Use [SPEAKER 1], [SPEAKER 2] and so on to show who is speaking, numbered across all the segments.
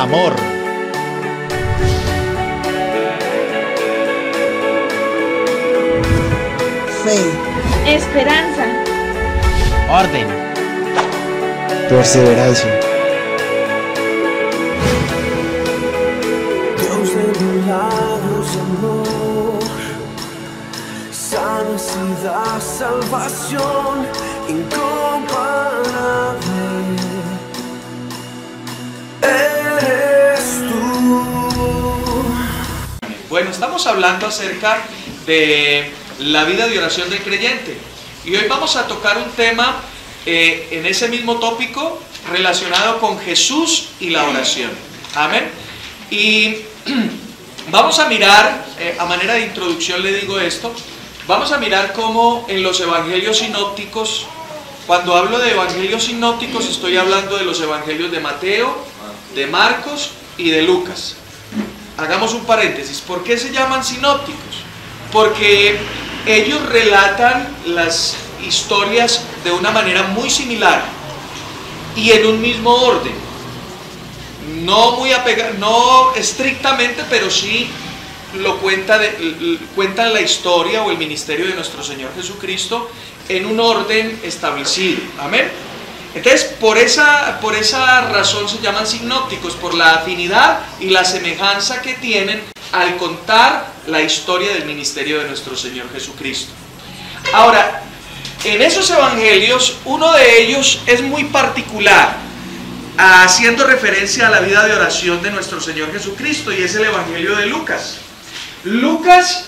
[SPEAKER 1] amor.
[SPEAKER 2] Fe.
[SPEAKER 3] Esperanza.
[SPEAKER 1] Orden.
[SPEAKER 4] Perseverancia.
[SPEAKER 5] Dios de milagros, amor, sanidad, salvación incomparable. Eres tú.
[SPEAKER 6] Bueno, estamos hablando acerca de la vida de oración del creyente y hoy vamos a tocar un tema en ese mismo tópico relacionado con Jesús y la oración. Amén. Y vamos a mirar, a manera de introducción le digo esto, vamos a mirar cómo en los evangelios sinópticos, cuando hablo de evangelios sinópticos estoy hablando de los evangelios de Mateo, de Marcos y de Lucas. Hagamos un paréntesis. ¿Por qué se llaman sinópticos? Porque ellos relatan las historias de una manera muy similar y en un mismo orden. No muy no estrictamente, pero sí lo cuentan la historia o el ministerio de nuestro Señor Jesucristo en un orden establecido. Amén. Entonces, por esa razón se llaman sinópticos, por la afinidad y la semejanza que tienen al contar la historia del ministerio de nuestro Señor Jesucristo. Ahora, en esos evangelios, uno de ellos es muy particular, haciendo referencia a la vida de oración de nuestro Señor Jesucristo, y es el evangelio de Lucas. Lucas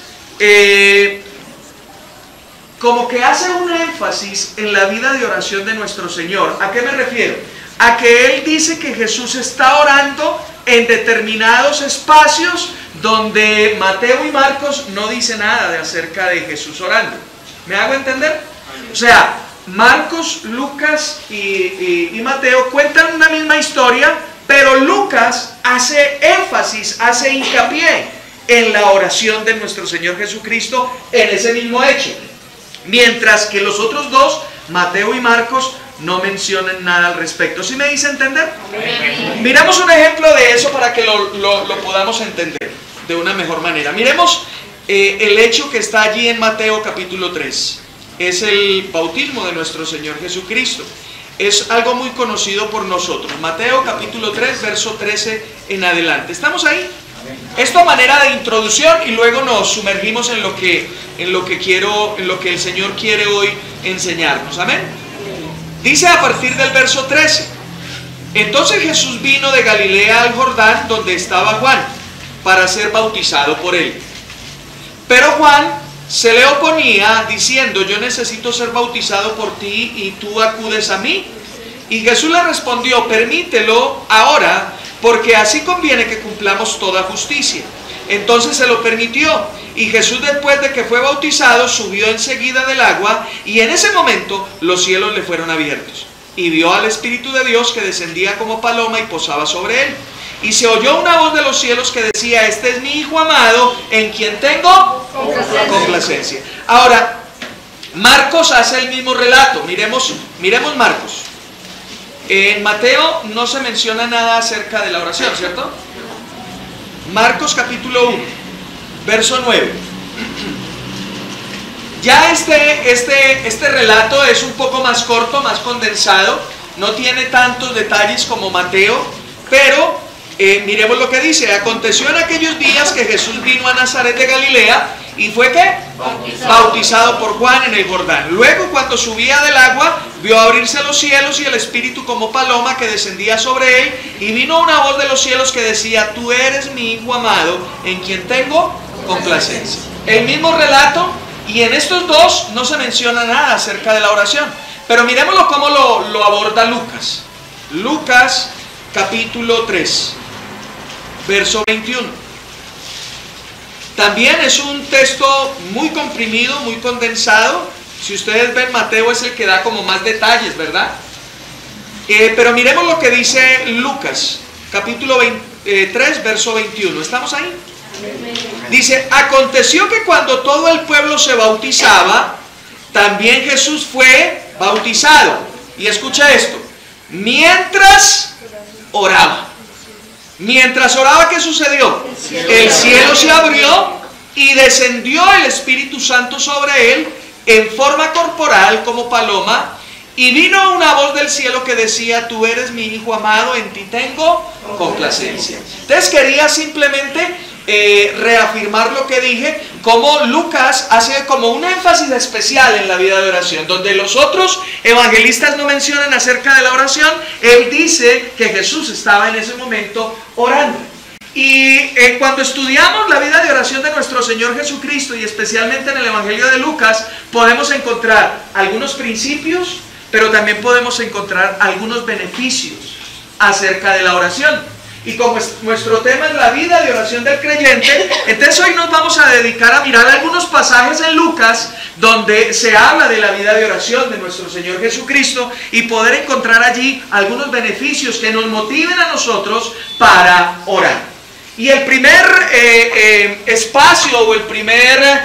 [SPEAKER 6] como que hace un énfasis en la vida de oración de nuestro Señor. ¿A qué me refiero? A que él dice que Jesús está orando en determinados espacios donde Mateo y Marcos no dicen nada acerca de Jesús orando. ¿Me hago entender? O sea, Marcos, Lucas y Mateo cuentan una misma historia, pero Lucas hace énfasis, hace hincapié en la oración de nuestro Señor Jesucristo en ese mismo hecho. Mientras que los otros dos, Mateo y Marcos, no mencionan nada al respecto. ¿Sí me dice entender? Miremos un ejemplo de eso para que lo podamos entender de una mejor manera. Miremos el hecho que está allí en Mateo capítulo 3. Es el bautismo de nuestro Señor Jesucristo. Es algo muy conocido por nosotros. Mateo capítulo 3, verso 13 en adelante. ¿Estamos ahí? Esto a manera de introducción y luego nos sumergimos en lo que el Señor quiere hoy enseñarnos. Amén. Dice a partir del verso 13: entonces Jesús vino de Galilea al Jordán, donde estaba Juan, para ser bautizado por él. Pero Juan se le oponía diciendo: yo necesito ser bautizado por ti y tú acudes a mí. Y Jesús le respondió: permítelo ahora, porque así conviene que cumplamos toda justicia. Entonces se lo permitió, y Jesús, después de que fue bautizado, subió enseguida del agua, y en ese momento los cielos le fueron abiertos, y vio al Espíritu de Dios que descendía como paloma y posaba sobre él. Y se oyó una voz de los cielos que decía: este es mi Hijo amado, en quien tengo complacencia. Ahora, Marcos hace el mismo relato. Miremos Marcos. En Mateo no se menciona nada acerca de la oración, ¿cierto? Marcos capítulo 1, verso 9. Ya este relato es un poco más corto, más condensado, no tiene tantos detalles como Mateo, pero miremos lo que dice. Aconteció en aquellos días que Jesús vino a Nazaret de Galilea y fue ¿qué? Bautizado por Juan en el Jordán. Luego, cuando subía del agua, vio abrirse los cielos y el Espíritu como paloma que descendía sobre él, y vino una voz de los cielos que decía: tú eres mi Hijo amado, en quien tengo complacencia. El mismo relato, y en estos dos no se menciona nada acerca de la oración. Pero miremoslo cómo lo aborda Lucas. Lucas capítulo 3, verso 21. También es un texto muy comprimido, muy condensado. Si ustedes ven, Mateo es el que da como más detalles, ¿verdad? Pero miremos lo que dice Lucas, capítulo 3, verso 21. ¿Estamos ahí? Dice: aconteció que cuando todo el pueblo se bautizaba, también Jesús fue bautizado. Y escucha esto: mientras oraba. Mientras oraba, ¿qué sucedió? El cielo se abrió y descendió el Espíritu Santo sobre él en forma corporal como paloma, y vino una voz del cielo que decía: tú eres mi hijo amado, en ti tengo complacencia. Entonces quería simplemente reafirmar lo que dije, como Lucas hace como un énfasis especial en la vida de oración, donde los otros evangelistas no mencionan acerca de la oración. Él dice que Jesús estaba en ese momento orando. Y cuando estudiamos la vida de oración de nuestro Señor Jesucristo, y especialmente en el Evangelio de Lucas, podemos encontrar algunos principios, pero también podemos encontrar algunos beneficios acerca de la oración. Y como nuestro tema es la vida de oración del creyente, entonces hoy nos vamos a dedicar a mirar algunos pasajes en Lucas donde se habla de la vida de oración de nuestro Señor Jesucristo, y poder encontrar allí algunos beneficios que nos motiven a nosotros para orar. Y el primer espacio, o el primer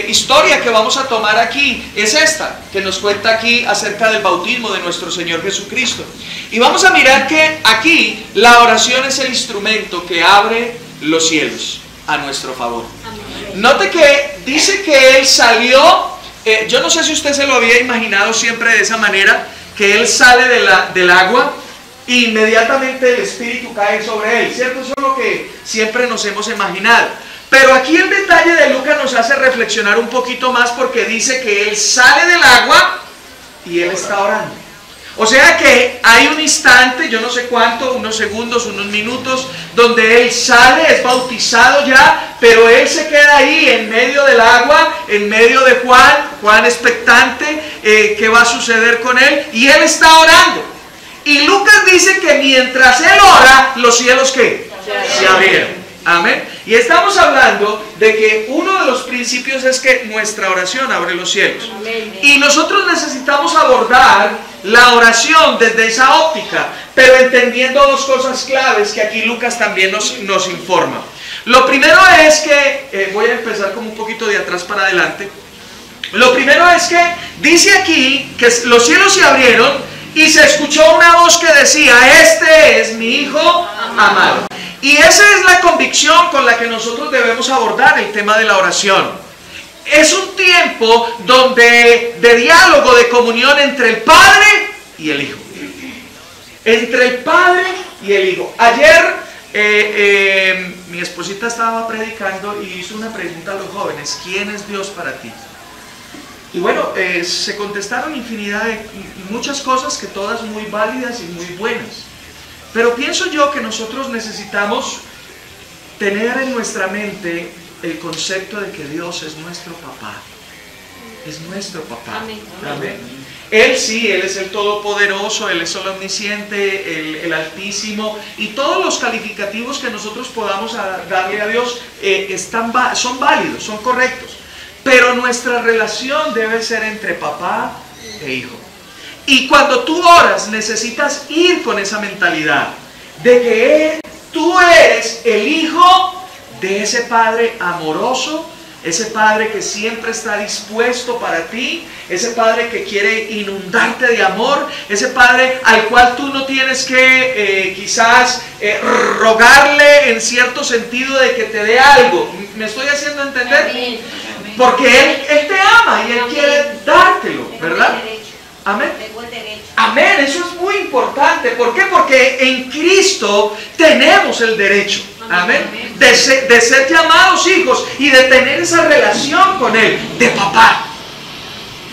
[SPEAKER 6] historia que vamos a tomar aquí es esta, que nos cuenta aquí acerca del bautismo de nuestro Señor Jesucristo. Y vamos a mirar que aquí la oración es el instrumento que abre los cielos a nuestro favor. Amén. Note que dice que Él salió, yo no sé si usted se lo había imaginado siempre de esa manera, que Él sale del agua, inmediatamente el Espíritu cae sobre él, ¿cierto? Eso es lo que siempre nos hemos imaginado. Pero aquí el detalle de Lucas nos hace reflexionar un poquito más, porque dice que él sale del agua y él está orando. O sea que hay un instante, yo no sé cuánto, unos segundos, unos minutos, donde él sale, es bautizado ya, pero él se queda ahí en medio del agua, en medio de Juan expectante, qué va a suceder con él, y él está orando. Y Lucas dice que mientras él ora, los cielos ¿qué? Se abrieron. Amén. Y estamos hablando de que uno de los principios es que nuestra oración abre los cielos. Y nosotros necesitamos abordar la oración desde esa óptica, pero entendiendo dos cosas claves que aquí Lucas también nos informa. Lo primero es que, voy a empezar como un poquito de atrás para adelante. Lo primero es que dice aquí que los cielos se abrieron, y se escuchó una voz que decía: este es mi hijo amado. Y esa es la convicción con la que nosotros debemos abordar el tema de la oración. Es un tiempo de diálogo, de comunión entre el Padre y el Hijo. Entre el Padre y el Hijo. Ayer mi esposita estaba predicando y hizo una pregunta a los jóvenes: ¿quién es Dios para ti? Y bueno, se contestaron infinidad de muchas cosas, que todas muy válidas y muy buenas. Pero pienso yo que nosotros necesitamos tener en nuestra mente el concepto de que Dios es nuestro papá. Es nuestro papá. Amén. Amén. Él sí, Él es el Todopoderoso, Él es el Omnisciente, el Altísimo, y todos los calificativos que nosotros podamos darle a Dios son válidos, son correctos. Pero nuestra relación debe ser entre papá e hijo. Y cuando tú oras, necesitas ir con esa mentalidad de que tú eres el hijo de ese Padre amoroso, ese Padre que siempre está dispuesto para ti, ese Padre que quiere inundarte de amor, ese Padre al cual tú no tienes que quizás rogarle en cierto sentido de que te dé algo. ¿Me estoy haciendo entender? Amén. Porque Él te ama y Él quiere dártelo, ¿verdad? Amén. Amén, eso es muy importante. ¿Por qué? Porque en Cristo tenemos el derecho, amén, de ser llamados hijos y de tener esa relación con Él, de papá.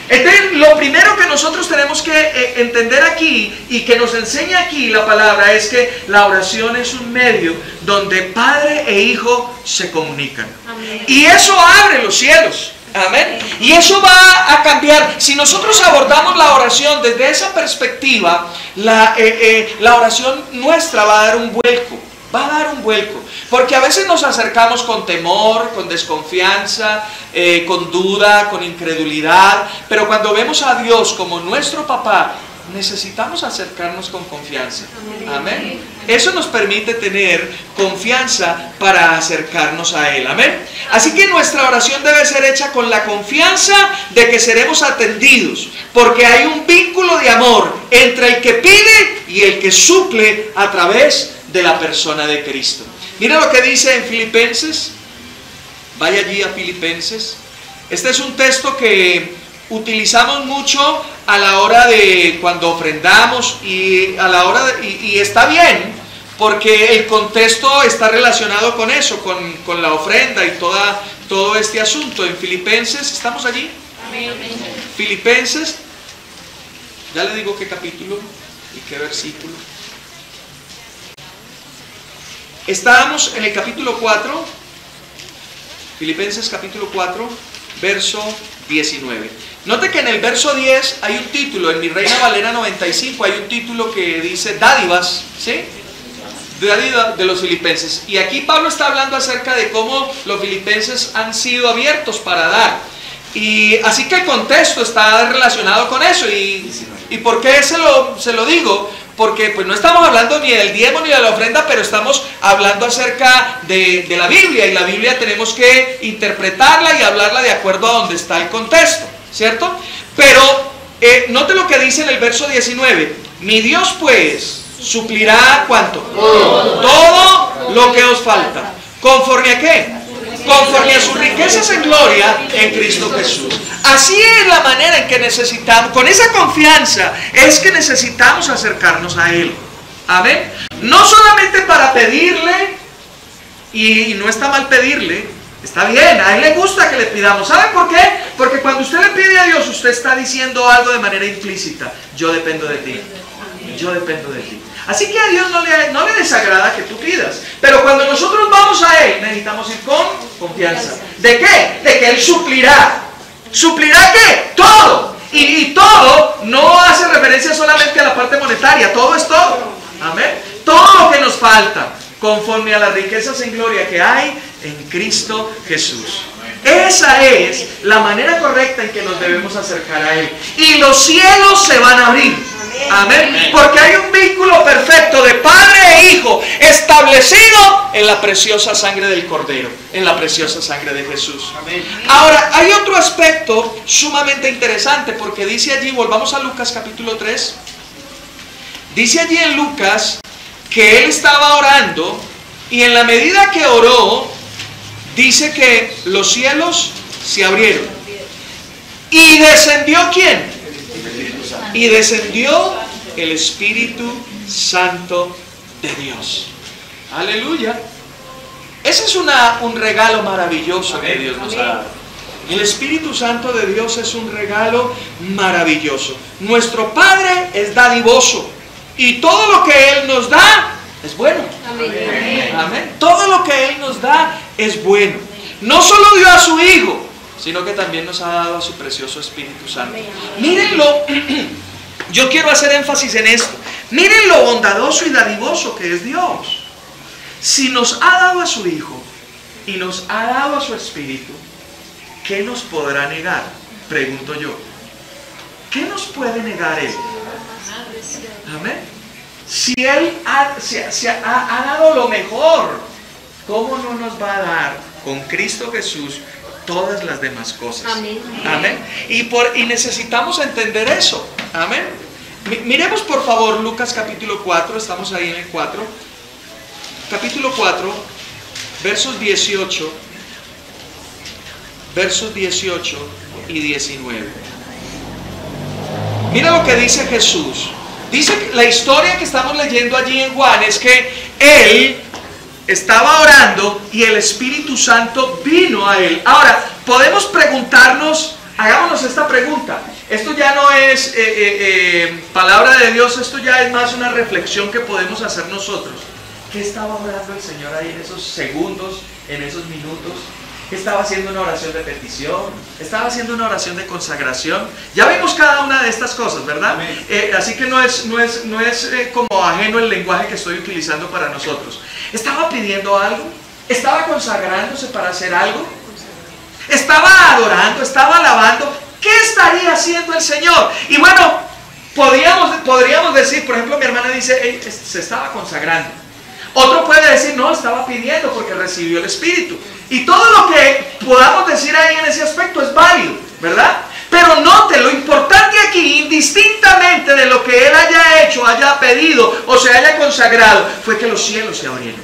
[SPEAKER 6] Entonces, lo primero que nosotros tenemos que entender aquí, y que nos enseña aquí la palabra, es que la oración es un medio donde padre e hijo se comunican. Amén. Y eso abre los cielos. Amén. Y eso va a cambiar. Si nosotros abordamos la oración desde esa perspectiva, la oración nuestra va a dar un vuelco. Va a dar un vuelco. Porque a veces nos acercamos con temor, con desconfianza, con duda, con incredulidad. Pero cuando vemos a Dios como nuestro papá, necesitamos acercarnos con confianza. Amén. Eso nos permite tener confianza para acercarnos a Él. Amén. Así que nuestra oración debe ser hecha con la confianza de que seremos atendidos, porque hay un vínculo de amor entre el que pide y el que suple a través de la persona de Cristo. Mira lo que dice en Filipenses. Vaya allí a Filipenses. Este es un texto que utilizamos mucho a la hora de cuando ofrendamos y a la hora de, y está bien, porque el contexto está relacionado con eso, con la ofrenda y todo este asunto. En Filipenses, ¿estamos allí? Amén. Filipenses, ya le digo qué capítulo y qué versículo. Estábamos en el capítulo 4, Filipenses capítulo 4, verso 19. Note que en el verso 10 hay un título, en mi Reina Valera 95 hay un título que dice dádivas, ¿sí? Dádivas de los filipenses. Y aquí Pablo está hablando acerca de cómo los filipenses han sido abiertos para dar. Y así que el contexto está relacionado con eso. ¿Y por qué se lo digo? Porque pues no estamos hablando ni del diezmo ni de la ofrenda, pero estamos hablando acerca de la Biblia, y la Biblia tenemos que interpretarla y hablarla de acuerdo a donde está el contexto, ¿cierto? Pero note lo que dice en el verso 19. Mi Dios pues suplirá ¿cuánto? Todo lo que os falta. ¿Conforme a qué? Conforme a sus riquezas en gloria en Cristo Jesús. Así es la manera en que necesitamos, con esa confianza, es que necesitamos acercarnos a Él. Amén. No solamente para pedirle, y no está mal pedirle, está bien, a Él le gusta que le pidamos. ¿Saben por qué? Porque cuando usted le pide a Dios, usted está diciendo algo de manera implícita. Yo dependo de ti. Yo dependo de ti. Así que a Dios no le desagrada que tú pidas. Pero cuando nosotros vamos a Él, necesitamos ir con confianza. ¿De qué? De que Él suplirá. ¿Suplirá qué? Todo. Y todo no hace referencia solamente a la parte monetaria. Todo es todo. Amén. Todo lo que nos falta, conforme a las riquezas en gloria que hay en Cristo Jesús. Esa es la manera correcta en que nos debemos acercar a Él. Y los cielos se van a abrir. Amén. Porque hay un vínculo perfecto de Padre e Hijo establecido en la preciosa sangre del Cordero, en la preciosa sangre de Jesús. Amén. Ahora, hay otro aspecto sumamente interesante, porque dice allí, volvamos a Lucas capítulo 3. Dice allí en Lucas que Él estaba orando, y en la medida que oró, dice que los cielos se abrieron. ¿Y descendió quién? Y descendió el Espíritu Santo de Dios. Aleluya. Ese es un regalo maravilloso que Dios nos ha dado. El Espíritu Santo de Dios es un regalo maravilloso. Nuestro Padre es dadivoso, y todo lo que Él nos da es bueno. Amén. Amén. Todo lo que Él nos da es bueno. No solo dio a su Hijo, sino que también nos ha dado a su precioso Espíritu Santo. Mírenlo, yo quiero hacer énfasis en esto. Miren lo bondadoso y dadivoso que es Dios. Si nos ha dado a su Hijo y nos ha dado a su Espíritu, ¿qué nos podrá negar? Pregunto yo. ¿Qué nos puede negar Él? Amén. Si Él ha dado lo mejor, ¿cómo no nos va a dar con Cristo Jesús todas las demás cosas? Amén. Amén. Y necesitamos entender eso. Amén. Miremos por favor Lucas capítulo 4, estamos ahí en el 4. Capítulo 4, versos 18 y 19. Mira lo que dice Jesús. Dice que la historia que estamos leyendo allí en Juan es que Él estaba orando y el Espíritu Santo vino a Él. Ahora, podemos preguntarnos, hagámonos esta pregunta. Esto ya no es palabra de Dios, esto ya es más una reflexión que podemos hacer nosotros. ¿Qué estaba orando el Señor ahí en esos segundos, en esos minutos? Estaba haciendo una oración de petición, estaba haciendo una oración de consagración. Ya vimos cada una de estas cosas, ¿verdad? Así que no es como ajeno el lenguaje que estoy utilizando para nosotros. ¿Estaba pidiendo algo? ¿Estaba consagrándose para hacer algo? ¿Estaba adorando? ¿Estaba alabando? ¿Qué estaría haciendo el Señor? Y bueno, Podríamos decir, por ejemplo, mi hermana dice, se estaba consagrando. Otro puede decir, no, estaba pidiendo porque recibió el Espíritu. Y todo lo que podamos decir ahí en ese aspecto es válido, ¿verdad? Pero note, lo importante aquí, indistintamente de lo que él haya hecho, haya pedido o se haya consagrado, fue que los cielos se abrieron.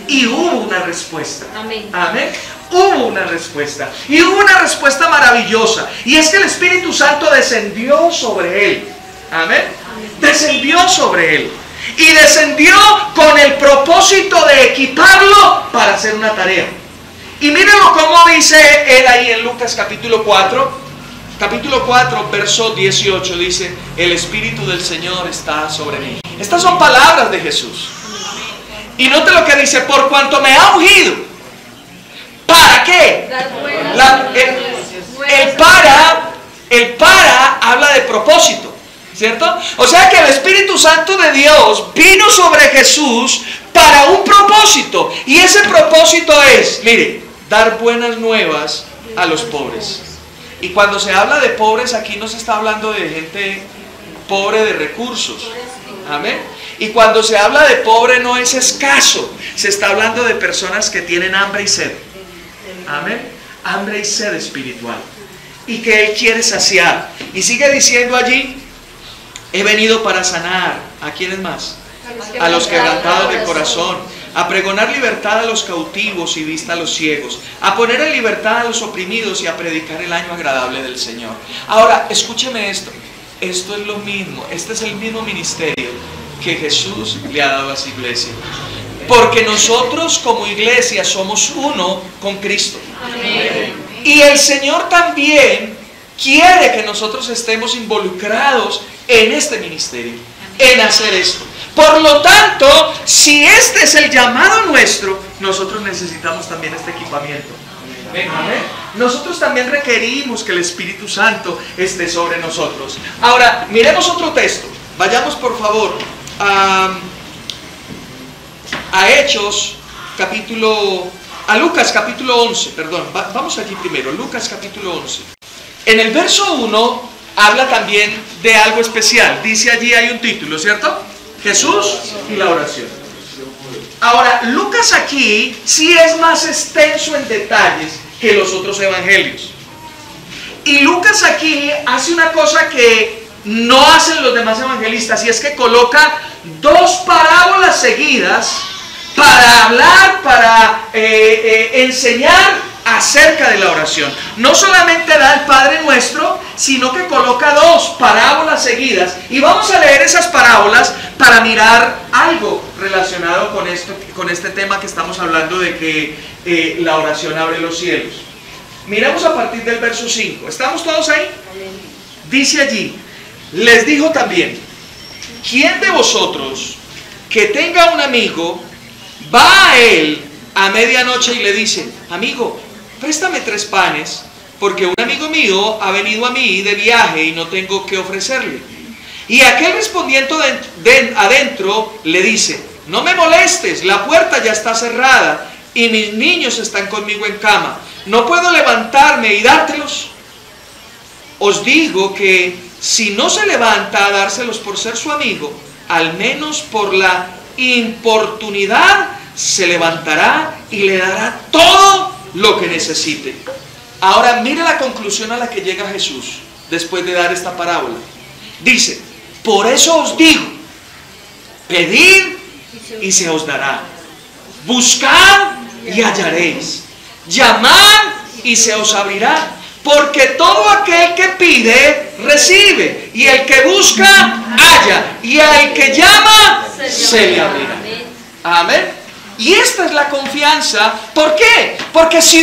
[SPEAKER 6] Y hubo una respuesta. Amén. Amén. Hubo una respuesta. Y hubo una respuesta maravillosa. Y es que el Espíritu Santo descendió sobre él. Amén. Descendió sobre él. Y descendió con el propósito de equiparlo para hacer una tarea. Y mírenlo cómo dice él ahí en Lucas capítulo 4. Capítulo 4, verso 18 dice, el Espíritu del Señor está sobre mí. Estas son palabras de Jesús. Y note lo que dice, por cuanto me ha ungido. ¿Para qué? El para habla de propósito, ¿cierto? O sea que el Espíritu Santo de Dios vino sobre Jesús para un propósito. Y ese propósito es, mire, dar buenas nuevas a los pobres. Y cuando se habla de pobres, aquí no se está hablando de gente pobre de recursos. Amén. Y cuando se habla de pobre no es escaso. Se está hablando de personas que tienen hambre y sed. Amén. Hambre y sed espiritual. Y que Él quiere saciar. Y sigue diciendo allí, he venido para sanar. ¿A quiénes más? A los quebrantados de corazón, a pregonar libertad a los cautivos y vista a los ciegos, a poner en libertad a los oprimidos y a predicar el año agradable del Señor. Ahora, escúcheme esto. Esto es lo mismo. Este es el mismo ministerio que Jesús le ha dado a su iglesia. Porque nosotros como iglesia somos uno con Cristo. Amén. Y el Señor también quiere que nosotros estemos involucrados en este ministerio, en hacer esto. Por lo tanto, si este es el llamado nuestro, nosotros necesitamos también este equipamiento. Amén. Nosotros también requerimos que el Espíritu Santo esté sobre nosotros. Ahora, miremos otro texto. Vayamos por favor a Lucas capítulo 11, perdón. Vamos allí primero, Lucas capítulo 11. En el verso 1 habla también de algo especial. Dice allí, hay un título, ¿cierto? Jesús y la oración. Ahora, Lucas aquí sí es más extenso en detalles que los otros evangelios. Y Lucas aquí hace una cosa que no hacen los demás evangelistas, y es que coloca dos parábolas seguidas para hablar, para enseñar acerca de la oración. No solamente da el Padre Nuestro, sino que coloca dos parábolas seguidas. Y vamos a leer esas parábolas para mirar algo relacionado con este tema que estamos hablando de que la oración abre los cielos. Miremos a partir del verso 5. ¿Estamos todos ahí? Dice allí, les dijo también, ¿quién de vosotros que tenga un amigo va a él a medianoche y le dice, amigo, préstame 3 panes, porque un amigo mío ha venido a mí de viaje y no tengo que ofrecerle? Y aquel respondiendo adentro le dice, no me molestes, la puerta ya está cerrada y mis niños están conmigo en cama, ¿no puedo levantarme y dártelos? Os digo que si no se levanta a dárselos por ser su amigo, al menos por la importunidad se levantará y le dará todo lo que necesite. Ahora mire la conclusión a la que llega Jesús después de dar esta parábola. Dice, por eso os digo, pedid y se os dará, buscad y hallaréis, llamad y se os abrirá, porque todo aquel que pide recibe, y el que busca halla, y al que llama se le abrirá. Amén. Y esta es la confianza. ¿Por qué? Porque si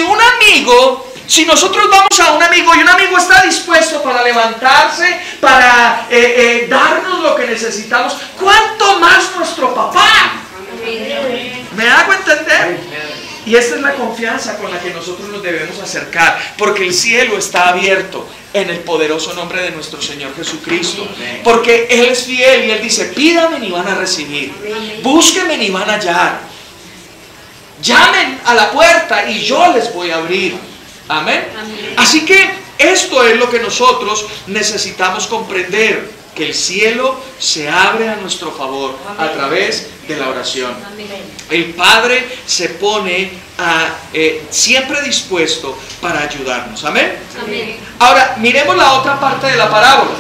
[SPEAKER 6] nosotros vamos a un amigo y un amigo está dispuesto para levantarse, para darnos lo que necesitamos, ¿cuánto más nuestro papá? ¿Me hago entender? Y esta es la confianza con la que nosotros nos debemos acercar, porque el cielo está abierto en el poderoso nombre de nuestro Señor Jesucristo, porque Él es fiel y Él dice, pídanme y van a recibir, búsquenme y van a hallar, llamen a la puerta y yo les voy a abrir. Amén. Así que esto es lo que nosotros necesitamos comprender. que el cielo se abre a nuestro favor a través de la oración. El Padre se pone siempre dispuesto para ayudarnos. Amén. Ahora, miremos la otra parte de la parábola,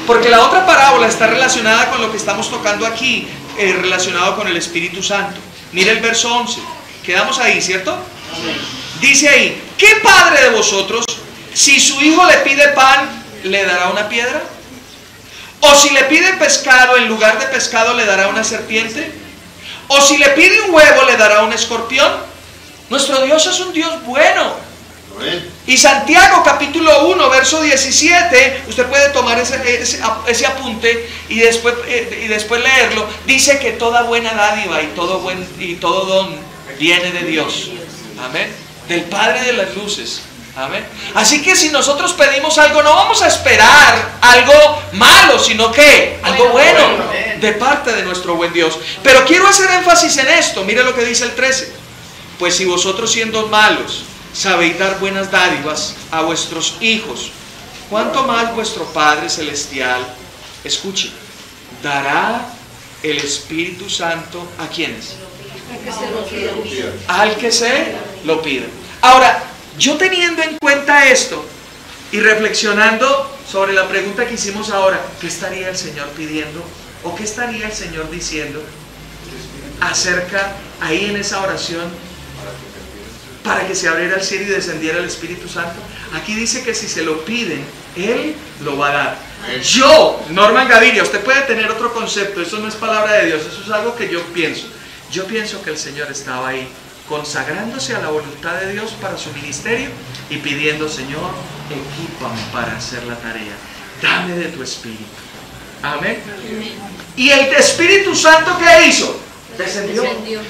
[SPEAKER 6] porque la otra parábola está relacionada con lo que estamos tocando aquí, relacionado con el Espíritu Santo. Mire el verso 11. Quedamos ahí, ¿cierto? Dice ahí: ¿qué padre de vosotros, si su hijo le pide pan, le dará una piedra? ¿O si le pide pescado, en lugar de pescado le dará una serpiente? ¿O si le pide un huevo, le dará un escorpión? Nuestro Dios es un Dios bueno. Y Santiago capítulo 1 verso 17, usted puede tomar ese apunte y después leerlo. Dice que toda buena dádiva y todo don viene de Dios. Amén. Del Padre de las luces. Amén. Así que si nosotros pedimos algo, no vamos a esperar algo malo, sino que algo bueno de parte de nuestro buen Dios. Pero quiero hacer énfasis en esto. Mire lo que dice el 13. Pues si vosotros, siendo malos, sabéis dar buenas dádivas a vuestros hijos, ¿cuánto más vuestro Padre Celestial, escuche, dará el Espíritu Santo a quienes? Al que se lo pida. Ahora, yo teniendo en cuenta esto y reflexionando sobre la pregunta que hicimos ahora, ¿qué estaría el Señor pidiendo? ¿O qué estaría el Señor diciendo acerca, ahí en esa oración, para que se abriera el cielo y descendiera el Espíritu Santo? Aquí dice que si se lo piden, Él lo va a dar. Yo, Norman Gaviria, usted puede tener otro concepto, eso no es palabra de Dios, eso es algo que yo pienso. Yo pienso que el Señor estaba ahí, consagrándose a la voluntad de Dios para su ministerio y pidiendo: Señor, equípame para hacer la tarea, dame de tu Espíritu. Amén. Y el Espíritu Santo, ¿qué hizo? Descendió.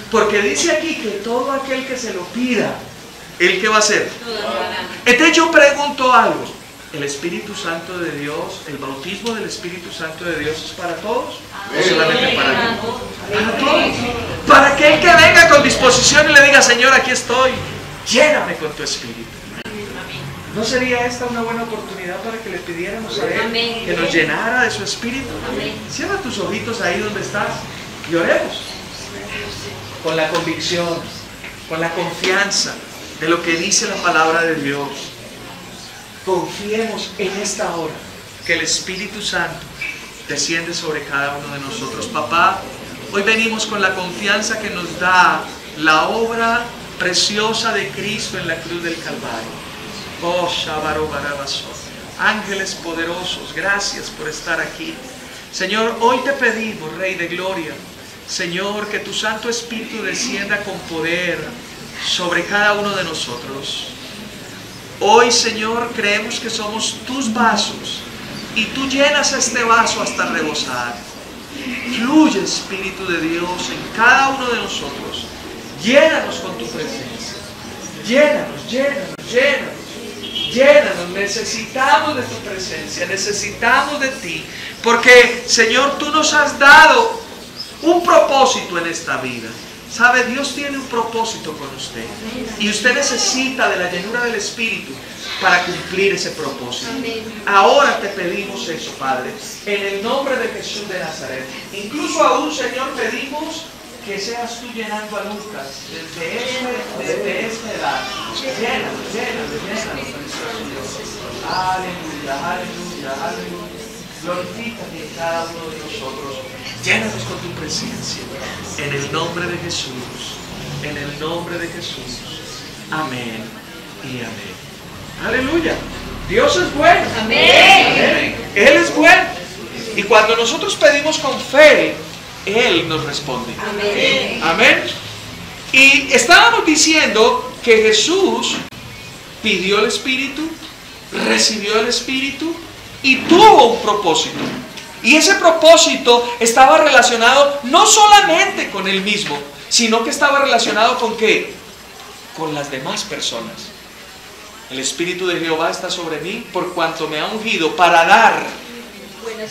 [SPEAKER 6] Porque dice aquí que todo aquel que se lo pida, ¿Él qué va a hacer? Entonces yo pregunto algo: ¿el Espíritu Santo de Dios, el bautismo del Espíritu Santo de Dios es para todos? ¿O solamente para mí? Para todos. Para aquel que venga con disposición y le diga: Señor, aquí estoy, lléname con tu Espíritu. ¿No sería esta una buena oportunidad para que le pidiéramos a Él que nos llenara de su Espíritu? Cierra tus ojitos ahí donde estás y oremos con la convicción, con la confianza de lo que dice la palabra de Dios. Confiemos en esta hora que el Espíritu Santo desciende sobre cada uno de nosotros. Papá, hoy venimos con la confianza que nos da la obra preciosa de Cristo en la cruz del Calvario. Oh, Shabaro Barabaso, ángeles poderosos, gracias por estar aquí. Señor, hoy te pedimos, Rey de Gloria, Señor, que tu Santo Espíritu descienda con poder sobre cada uno de nosotros. Hoy, Señor, creemos que somos tus vasos y tú llenas este vaso hasta rebosar. Fluye, Espíritu de Dios, en cada uno de nosotros. Llénanos con tu presencia. Llénanos, llénanos, llénanos. Llénanos, necesitamos de tu presencia, necesitamos de ti. Porque, Señor, tú nos has dado un propósito en esta vida. ¿Sabe? Dios tiene un propósito con usted. Y usted necesita de la llenura del Espíritu para cumplir ese propósito. Ahora te pedimos eso, Padre, en el nombre de Jesús de Nazaret. Incluso aún, Señor, pedimos que seas tú llenando a Lucas desde esta edad. Llénalo, precioso Dios. Aleluya, aleluya, aleluya. Glorifícate en cada uno de nosotros. Llénanos con tu presencia. En el nombre de Jesús. En el nombre de Jesús. Amén y amén. Aleluya. Dios es bueno. Amén. Él es bueno. Y cuando nosotros pedimos con fe, Él nos responde. Amén. Amén. Y estábamos diciendo que Jesús pidió el Espíritu, recibió el Espíritu y tuvo un propósito. Y ese propósito estaba relacionado no solamente con Él mismo, sino que estaba relacionado con ¿qué? Con las demás personas. El Espíritu de Jehová está sobre mí por cuanto me ha ungido para dar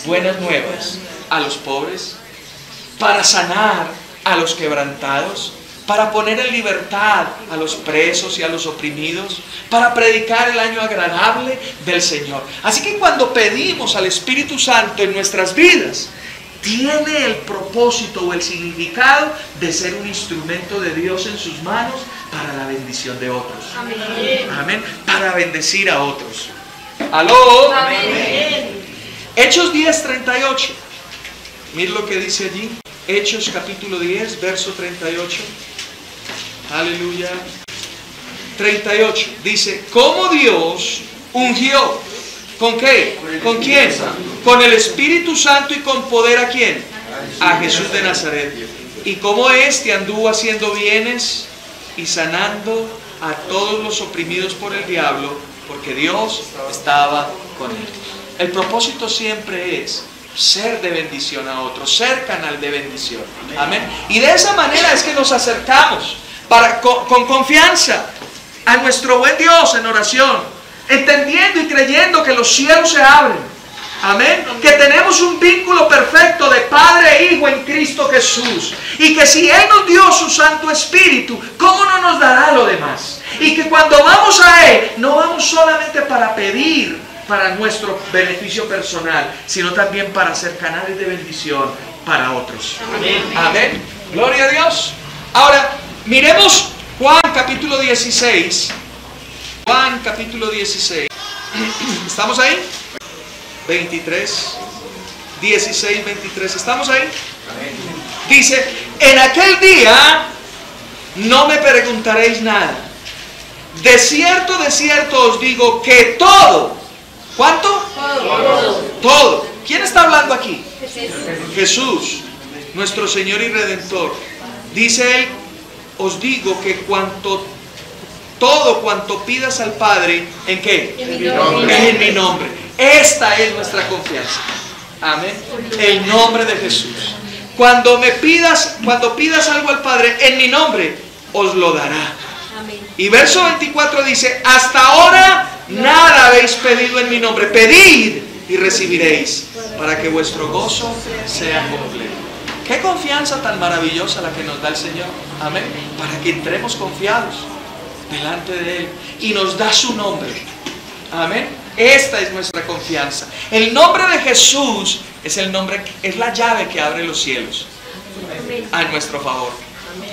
[SPEAKER 6] buenas nuevas a los pobres, para sanar a los quebrantados, para poner en libertad a los presos y a los oprimidos, para predicar el año agradable del Señor. Así que cuando pedimos al Espíritu Santo en nuestras vidas, tiene el propósito o el significado de ser un instrumento de Dios en sus manos para la bendición de otros. Amén. Amén. Para bendecir a otros. ¿Aló? Amén. Hechos 10:38. Mira lo que dice allí. Hechos capítulo 10, verso 38. Aleluya. 38. Dice, ¿cómo Dios ungió? ¿Con qué? ¿Con quién? Con el Espíritu Santo y con poder, ¿a quién? A Jesús de Nazaret. Y cómo éste anduvo haciendo bienes y sanando a todos los oprimidos por el diablo, porque Dios estaba con él. El propósito siempre es ser de bendición a otros, ser canal de bendición. Amén. Y de esa manera es que nos acercamos con confianza a nuestro buen Dios en oración, entendiendo y creyendo que los cielos se abren. Amén. Que tenemos un vínculo perfecto de Padre e Hijo en Cristo Jesús. Y que si Él nos dio su Santo Espíritu, ¿cómo no nos dará lo demás? Y que cuando vamos a Él, no vamos solamente para pedir para nuestro beneficio personal, sino también para ser canales de bendición para otros. Amén. Amén. Gloria a Dios. Ahora, miremos Juan capítulo 16. Juan capítulo 16. ¿Estamos ahí? 23, 16, 23. ¿Estamos ahí? Dice, en aquel día no me preguntaréis nada. De cierto os digo que todo. ¿Cuánto? Todo. Todo. ¿Quién está hablando aquí? Jesús, nuestro Señor y Redentor. Dice Él, os digo que todo cuanto pidas al Padre, ¿en qué? En mi nombre. Esta es nuestra confianza. Amén. El nombre de Jesús. Cuando pidas algo al Padre en mi nombre, os lo dará. Amén. Y verso 24 dice, hasta ahora nada habéis pedido en mi nombre. Pedid y recibiréis, para que vuestro gozo sea completo. Qué confianza tan maravillosa la que nos da el Señor. Amén. Para que entremos confiados delante de Él. Y nos da su nombre. Amén. Esta es nuestra confianza. El nombre de Jesús es la llave que abre los cielos a nuestro favor.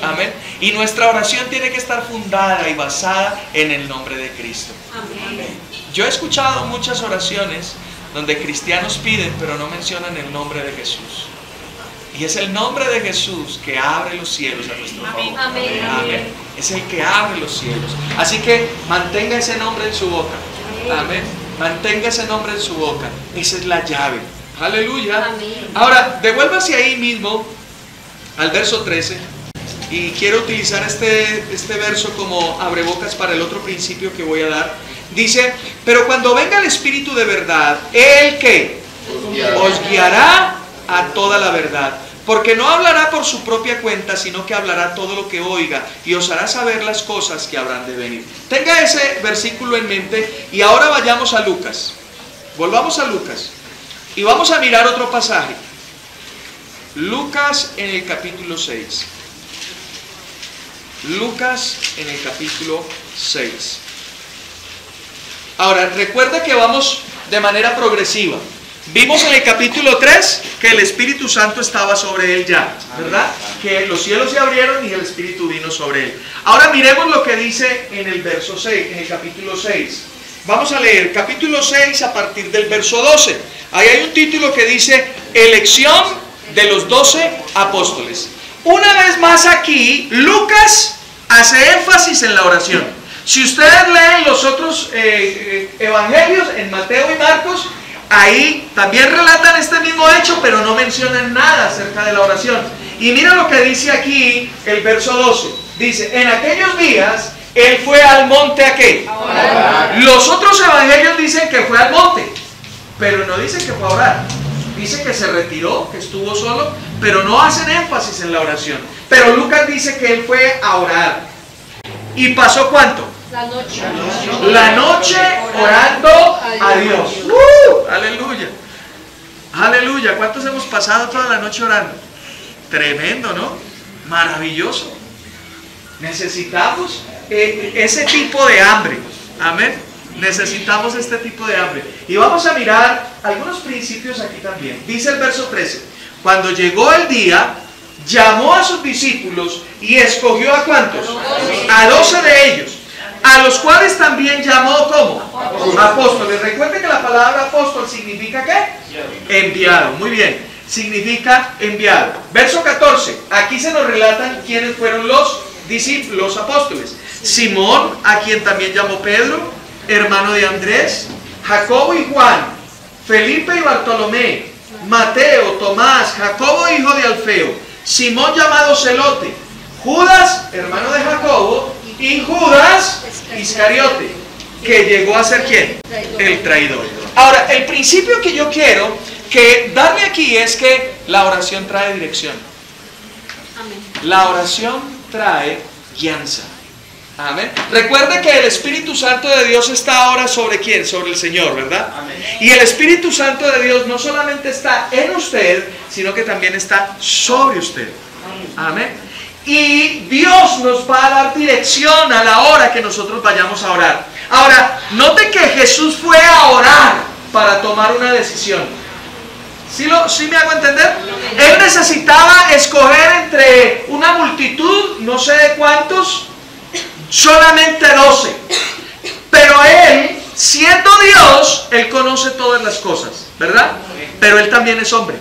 [SPEAKER 6] Amén. Y nuestra oración tiene que estar fundada y basada en el nombre de Cristo. Amén. Yo he escuchado muchas oraciones donde cristianos piden pero no mencionan el nombre de Jesús. Y es el nombre de Jesús que abre los cielos a nuestro favor. Amén. Amén. Es el que abre los cielos. Así que mantenga ese nombre en su boca. Amén. Mantenga ese nombre en su boca. Esa es la llave. Aleluya. Amén. Ahora, devuélvase ahí mismo al verso 13. Y quiero utilizar este verso como abrebocas para el otro principio que voy a dar. Dice, pero cuando venga el Espíritu de verdad, ¿Él qué? Os guiará a toda la verdad. Porque no hablará por su propia cuenta, sino que hablará todo lo que oiga y os hará saber las cosas que habrán de venir. Tenga ese versículo en mente y ahora vayamos a Lucas. Volvamos a Lucas y vamos a mirar otro pasaje. Lucas en el capítulo 6. Lucas en el capítulo 6. Ahora, recuerda que vamos de manera progresiva. Vimos en el capítulo 3 que el Espíritu Santo estaba sobre él ya, ¿verdad? Que los cielos se abrieron y el Espíritu vino sobre él. Ahora miremos lo que dice en el verso 6, en el capítulo 6. Vamos a leer capítulo 6 a partir del verso 12. Ahí hay un título que dice elección de los 12 apóstoles. Una vez más aquí, Lucas hace énfasis en la oración. Si ustedes leen los otros evangelios, en Mateo y Marcos, ahí también relatan este mismo hecho, pero no mencionan nada acerca de la oración. Y mira lo que dice aquí el verso 12. Dice, en aquellos días, Él fue al monte ¿a qué? A orar. Los otros evangelios dicen que fue al monte, pero no dicen que fue a orar. Dice que se retiró, que estuvo solo, pero no hacen énfasis en la oración. Pero Lucas dice que Él fue a orar. ¿Y pasó cuánto? La noche orando a Dios. Aleluya. Aleluya. ¿Cuántos hemos pasado toda la noche orando? Tremendo, ¿no? Maravilloso. Necesitamos ese tipo de hambre. Amén. Necesitamos este tipo de hambre. Y vamos a mirar algunos principios aquí también. Dice el verso 13: cuando llegó el día, llamó a sus discípulos y escogió ¿a cuántos? A 12 de ellos, a los cuales también llamó ¿cómo? Apóstoles. Recuerden que la palabra apóstol significa ¿qué? Enviado. Muy bien, significa enviado. Verso 14, aquí se nos relatan quiénes fueron los discípulos, los apóstoles. Simón, a quien también llamó Pedro, hermano de Andrés, Jacobo y Juan, Felipe y Bartolomé, Mateo, Tomás, Jacobo hijo de Alfeo, Simón llamado Celote, Judas, hermano de Jacobo, y Judas Iscariote, que llegó a ser ¿quién? El traidor. Ahora, el principio que yo quiero que darle aquí es que la oración trae dirección. La oración trae guianza. Amén. Recuerde que el Espíritu Santo de Dios está ahora sobre ¿quién? Sobre el Señor, ¿verdad? Amén. Y el Espíritu Santo de Dios no solamente está en usted, sino que también está sobre usted. Amén. Y Dios nos va a dar dirección a la hora que nosotros vayamos a orar. Ahora, note que Jesús fue a orar para tomar una decisión. ¿Sí me hago entender? Él necesitaba escoger entre una multitud, no sé de cuántos, solamente 12. Pero Él, siendo Dios, Él conoce todas las cosas, ¿verdad? Pero Él también es hombre.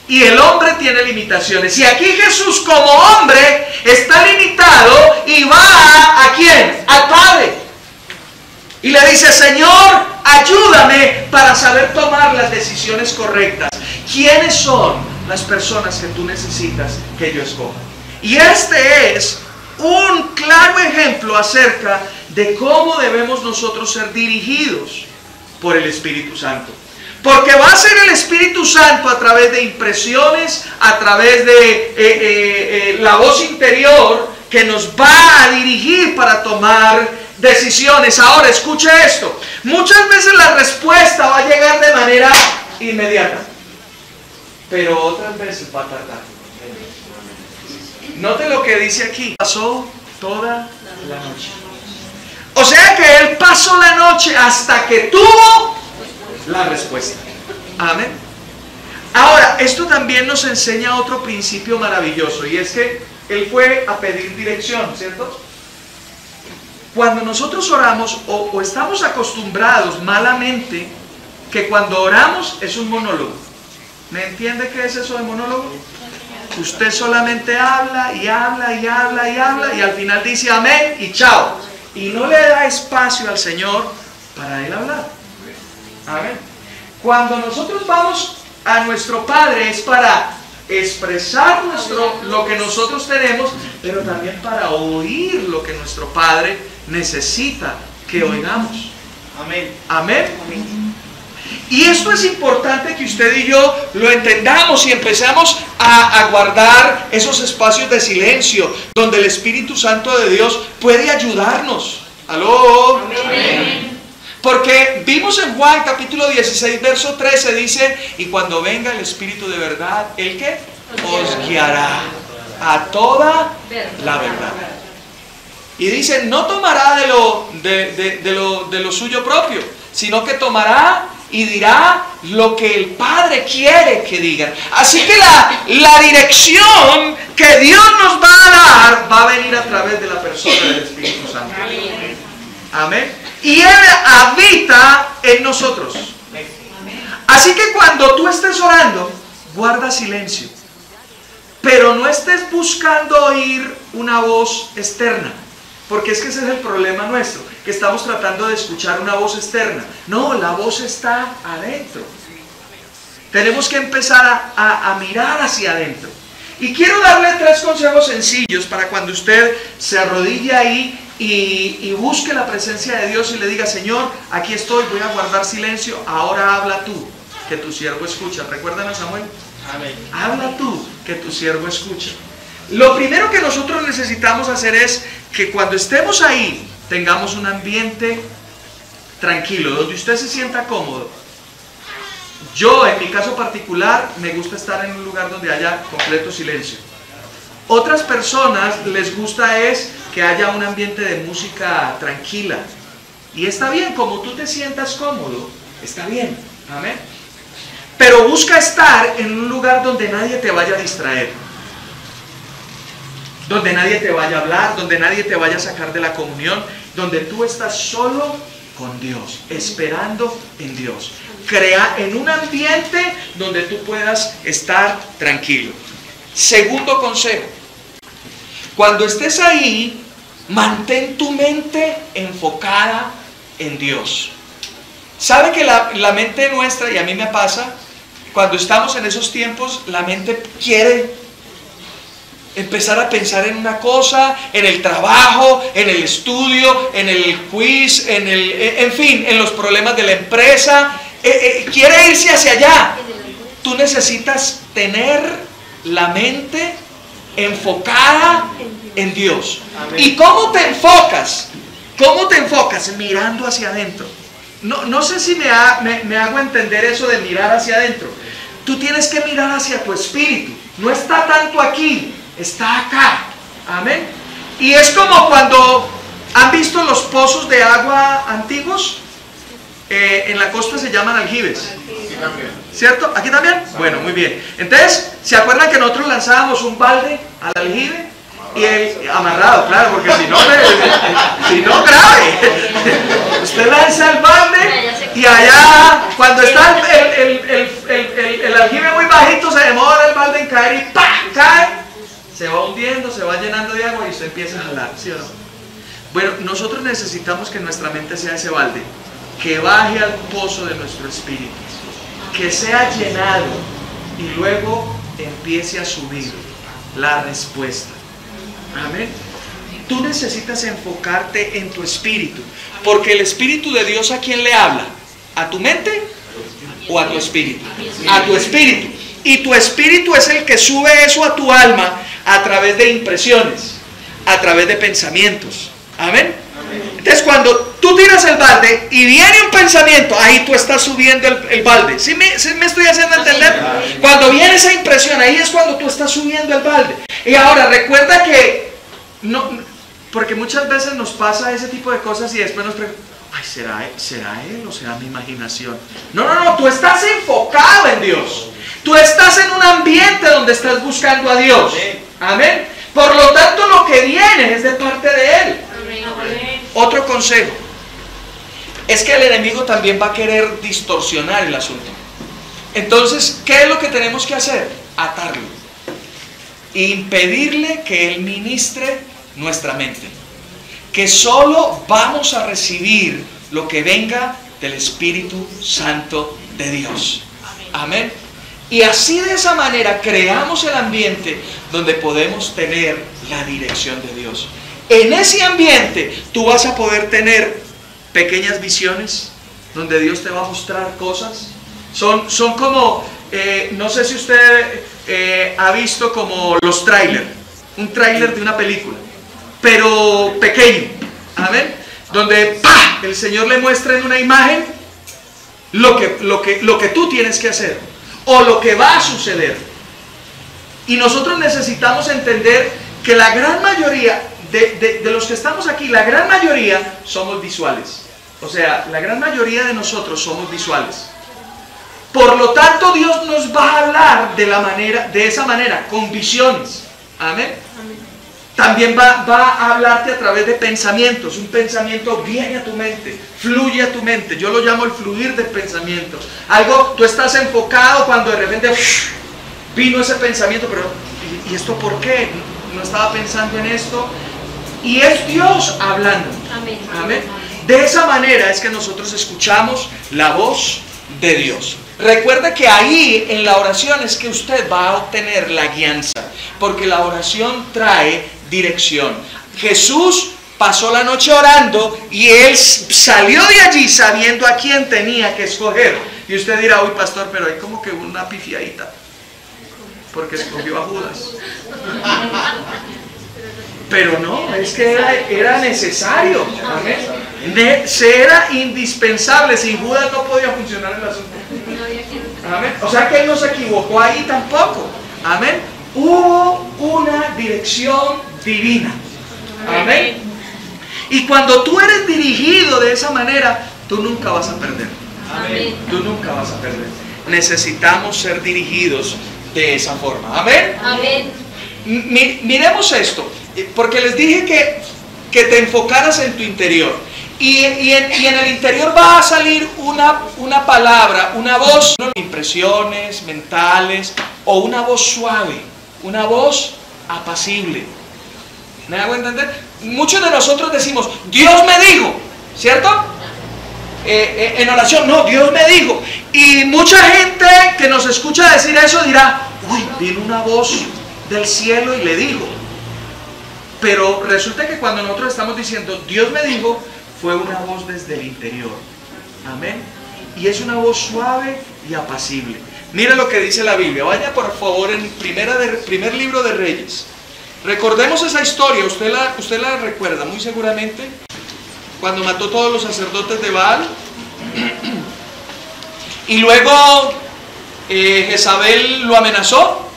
[SPEAKER 6] Y el hombre tiene limitaciones. Y aquí Jesús como hombre está limitado y va ¿a quién? Al Padre. Y le dice: Señor, ayúdame para saber tomar las decisiones correctas. ¿Quiénes son las personas que tú necesitas que yo escoja? Y este es un claro ejemplo acerca de cómo debemos nosotros ser dirigidos por el Espíritu Santo. Porque va a ser el Espíritu Santo a través de impresiones, a través de la voz interior que nos va a dirigir para tomar decisiones. Ahora, escuche esto. Muchas veces la respuesta va a llegar de manera inmediata, pero otras veces va a tardar. Note lo que dice aquí. Pasó toda la noche. O sea que él pasó la noche hasta que tuvo la respuesta. Amén. Ahora, esto también nos enseña otro principio maravilloso, y es que él fue a pedir dirección, ¿cierto? Cuando nosotros oramos o estamos acostumbrados malamente que cuando oramos es un monólogo. ¿Me entiende qué es eso de monólogo? Usted solamente habla y habla y habla y habla y al final dice amén y chao. Y no le da espacio al Señor para Él hablar. Amén. Cuando nosotros vamos a nuestro Padre es para expresar lo que nosotros tenemos, pero también para oír lo que nuestro Padre necesita que oigamos. Amén. Amén. Y esto es importante que usted y yo lo entendamos y empecemos a guardar esos espacios de silencio donde el Espíritu Santo de Dios puede ayudarnos. ¿Aló? Amén. Porque vimos en Juan capítulo 16 verso 13 dice: y cuando venga el Espíritu de verdad, ¿el qué? Os guiará a toda la verdad. Y dice: no tomará de lo suyo propio, sino que tomará y dirá lo que el Padre quiere que digan. Así que la dirección que Dios nos va a dar va a venir a través de la persona del Espíritu Santo. Amén. Y Él habita en nosotros. Así que cuando tú estés orando, guarda silencio. Pero no estés buscando oír una voz externa. Porque es que ese es el problema nuestro, que estamos tratando de escuchar una voz externa. No, la voz está adentro. Tenemos que empezar a mirar hacia adentro. Y quiero darle 3 consejos sencillos para cuando usted se arrodille ahí y busque la presencia de Dios y le diga: Señor, aquí estoy, voy a guardar silencio, ahora habla tú, que tu siervo escucha. ¿Recuerdan a Samuel? Amén. Habla tú, que tu siervo escucha. Lo primero que nosotros necesitamos hacer es que cuando estemos ahí tengamos un ambiente tranquilo, donde usted se sienta cómodo. Yo, en mi caso particular, me gusta estar en un lugar donde haya completo silencio. Otras personas les gusta es que haya un ambiente de música tranquila. Y está bien, como tú te sientas cómodo, está bien. Amén. Pero busca estar en un lugar donde nadie te vaya a distraer. Donde nadie te vaya a hablar, donde nadie te vaya a sacar de la comunión, donde tú estás solo con Dios, esperando en Dios. Crea en un ambiente donde tú puedas estar tranquilo. Segundo consejo, cuando estés ahí, mantén tu mente enfocada en Dios. ¿Sabe que la mente nuestra, y a mí me pasa, cuando estamos en esos tiempos, la mente quiere empezar a pensar en una cosa, en el trabajo, en el estudio, en el quiz, en fin, en los problemas de la empresa, quiere irse hacia allá. Tú necesitas tener la mente enfocada en Dios. Amén. ¿Y cómo te enfocas? ¿Cómo te enfocas? Mirando hacia adentro. No sé si me hago entender eso de mirar hacia adentro. Tú tienes que mirar hacia tu espíritu. No está tanto aquí, está acá. Amén. Y es como cuando han visto los pozos de agua antiguos. En la costa se llaman aljibes. ¿Cierto? ¿Aquí también? Bueno, muy bien. Entonces, ¿se acuerdan que nosotros lanzábamos un balde al aljibe? Y amarrado, claro, porque si no, grave. Usted lanza el balde y allá, cuando está el aljibe muy bajito, se demora el balde en caer y ¡pam! Cae. Se va hundiendo, se va llenando de agua y usted empieza a jalar, ¿sí o no? Bueno, nosotros necesitamos que nuestra mente sea ese balde, que baje al pozo de nuestro espíritu, que sea llenado y luego empiece a subir la respuesta. Amén. Tú necesitas enfocarte en tu espíritu, porque el Espíritu de Dios, ¿a quién le habla? ¿A tu mente o a tu espíritu? A tu espíritu. Y tu espíritu es el que sube eso a tu alma a través de impresiones, a través de pensamientos. Amén. Entonces, cuando tú tiras el balde y viene un pensamiento, ahí tú estás subiendo el balde. ¿Sí me estoy haciendo entender? Cuando viene esa impresión, ahí es cuando tú estás subiendo el balde. Y ahora, recuerda que, porque muchas veces nos pasa ese tipo de cosas y después nos preguntamos, ay, ¿será él o será mi imaginación? No, tú estás enfocado en Dios. Tú estás en un ambiente donde estás buscando a Dios. Amén. Por lo tanto, lo que viene es de parte de Él. Otro consejo es que el enemigo también va a querer distorsionar el asunto. Entonces, ¿qué es lo que tenemos que hacer? Atarlo. Impedirle que él ministre nuestra mente. Que solo vamos a recibir lo que venga del Espíritu Santo de Dios. Amén. Y así, de esa manera, creamos el ambiente donde podemos tener la dirección de Dios. En ese ambiente tú vas a poder tener pequeñas visiones donde Dios te va a mostrar cosas. Son como, no sé si usted ha visto como los trailers, un tráiler de una película, pero pequeño. Amén. Donde ¡pah! El Señor le muestra en una imagen lo que tú tienes que hacer o lo que va a suceder. Y nosotros necesitamos entender que la gran mayoría de los que estamos aquí, la gran mayoría somos visuales. O sea, la gran mayoría de nosotros somos visuales. Por lo tanto, Dios nos va a hablar de esa manera, con visiones. Amén. También va a hablarte a través de pensamientos. Un pensamiento viene a tu mente, fluye a tu mente. Yo lo llamo el fluir del pensamiento. Algo, tú estás enfocado cuando de repente vino ese pensamiento, pero ¿y esto por qué? No estaba pensando en esto. Y es Dios hablando. Amén. Amén. De esa manera es que nosotros escuchamos la voz de Dios. Recuerda que ahí en la oración es que usted va a obtener la guianza, porque la oración trae dirección. Jesús pasó la noche orando y él salió de allí sabiendo a quién tenía que escoger. Y usted dirá, uy pastor, pero hay como que una pifiadita, porque escogió a Judas. Pero no, es que era necesario. Amén. Era indispensable. Sin Judas no podía funcionar el asunto. Amén. O sea que él no se equivocó ahí tampoco. Amén. Hubo una dirección. dirección divina. Amén. Y cuando tú eres dirigido de esa manera, tú nunca vas a perder.
[SPEAKER 3] Amén.
[SPEAKER 6] Tú nunca vas a perder. Necesitamos ser dirigidos de esa forma. Amén.
[SPEAKER 3] Amén.
[SPEAKER 6] Miremos esto, porque les dije que te enfocaras en tu interior. Y en el interior va a salir una palabra, una voz, impresiones mentales, o una voz suave, una voz apacible. ¿Me hago entender? Muchos de nosotros decimos, Dios me dijo, ¿cierto? En oración, no, Dios me dijo. Y mucha gente que nos escucha decir eso dirá, uy, vino una voz del cielo y le dijo. Pero resulta que cuando nosotros estamos diciendo, Dios me dijo, fue una voz desde el interior. Amén. Y es una voz suave y apacible. Mira lo que dice la Biblia. Vaya por favor en primer libro de Reyes. Recordemos esa historia. Usted la recuerda muy seguramente. Cuando mató todos los sacerdotes de Baal. Y luego Jezabel lo amenazó.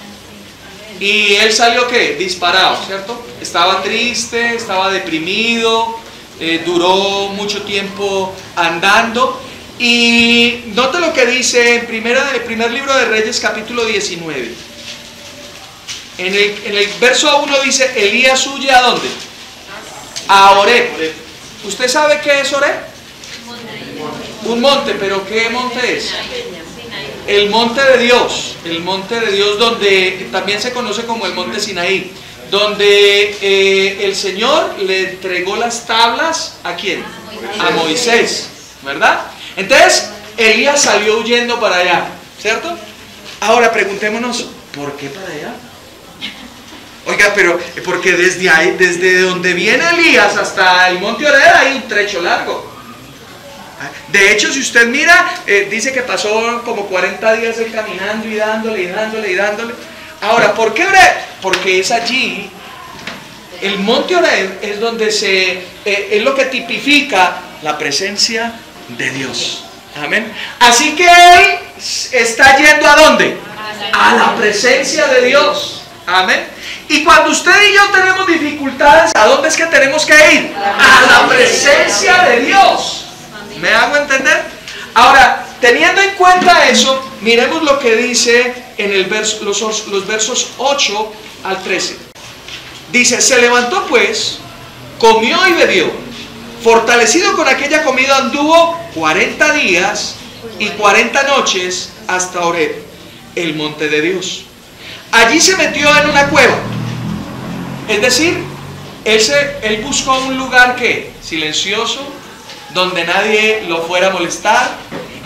[SPEAKER 6] Y él salió ¿qué? Disparado, ¿cierto? Estaba triste, estaba deprimido. Duró mucho tiempo andando. Y note lo que dice en primer libro de Reyes, capítulo 19. En el verso 1 dice, Elías huye ¿a dónde? A Horeb. ¿Usted sabe qué es Horeb? Un monte, pero ¿qué monte es? El monte de Dios. El monte de Dios, donde también se conoce como el monte Sinaí, donde el Señor le entregó las tablas ¿a quién? A Moisés, ¿verdad? Entonces Elías salió huyendo para allá, ¿cierto? Ahora preguntémonos, ¿por qué para allá? Oiga, pero porque desde ahí, desde donde viene Elías hasta el monte Horeb hay un trecho largo. De hecho, si usted mira, dice que pasó como 40 días él caminando y dándole y dándole y dándole. Ahora, ¿por qué Horeb? Porque es allí, el monte Horeb es donde es lo que tipifica la presencia de Dios. Amén. Así que él está yendo ¿a dónde? A la presencia de Dios. Amén. Y cuando usted y yo tenemos dificultades, ¿a dónde es que tenemos que ir? A la presencia de Dios. ¿Me hago entender? Ahora, teniendo en cuenta eso, miremos lo que dice en los versos 8 al 13. Dice, se levantó pues, comió y bebió. Fortalecido con aquella comida anduvo 40 días y 40 noches hasta Horeb, el monte de Dios. Allí se metió en una cueva. Es decir, él buscó un lugar que silencioso, donde nadie lo fuera a molestar.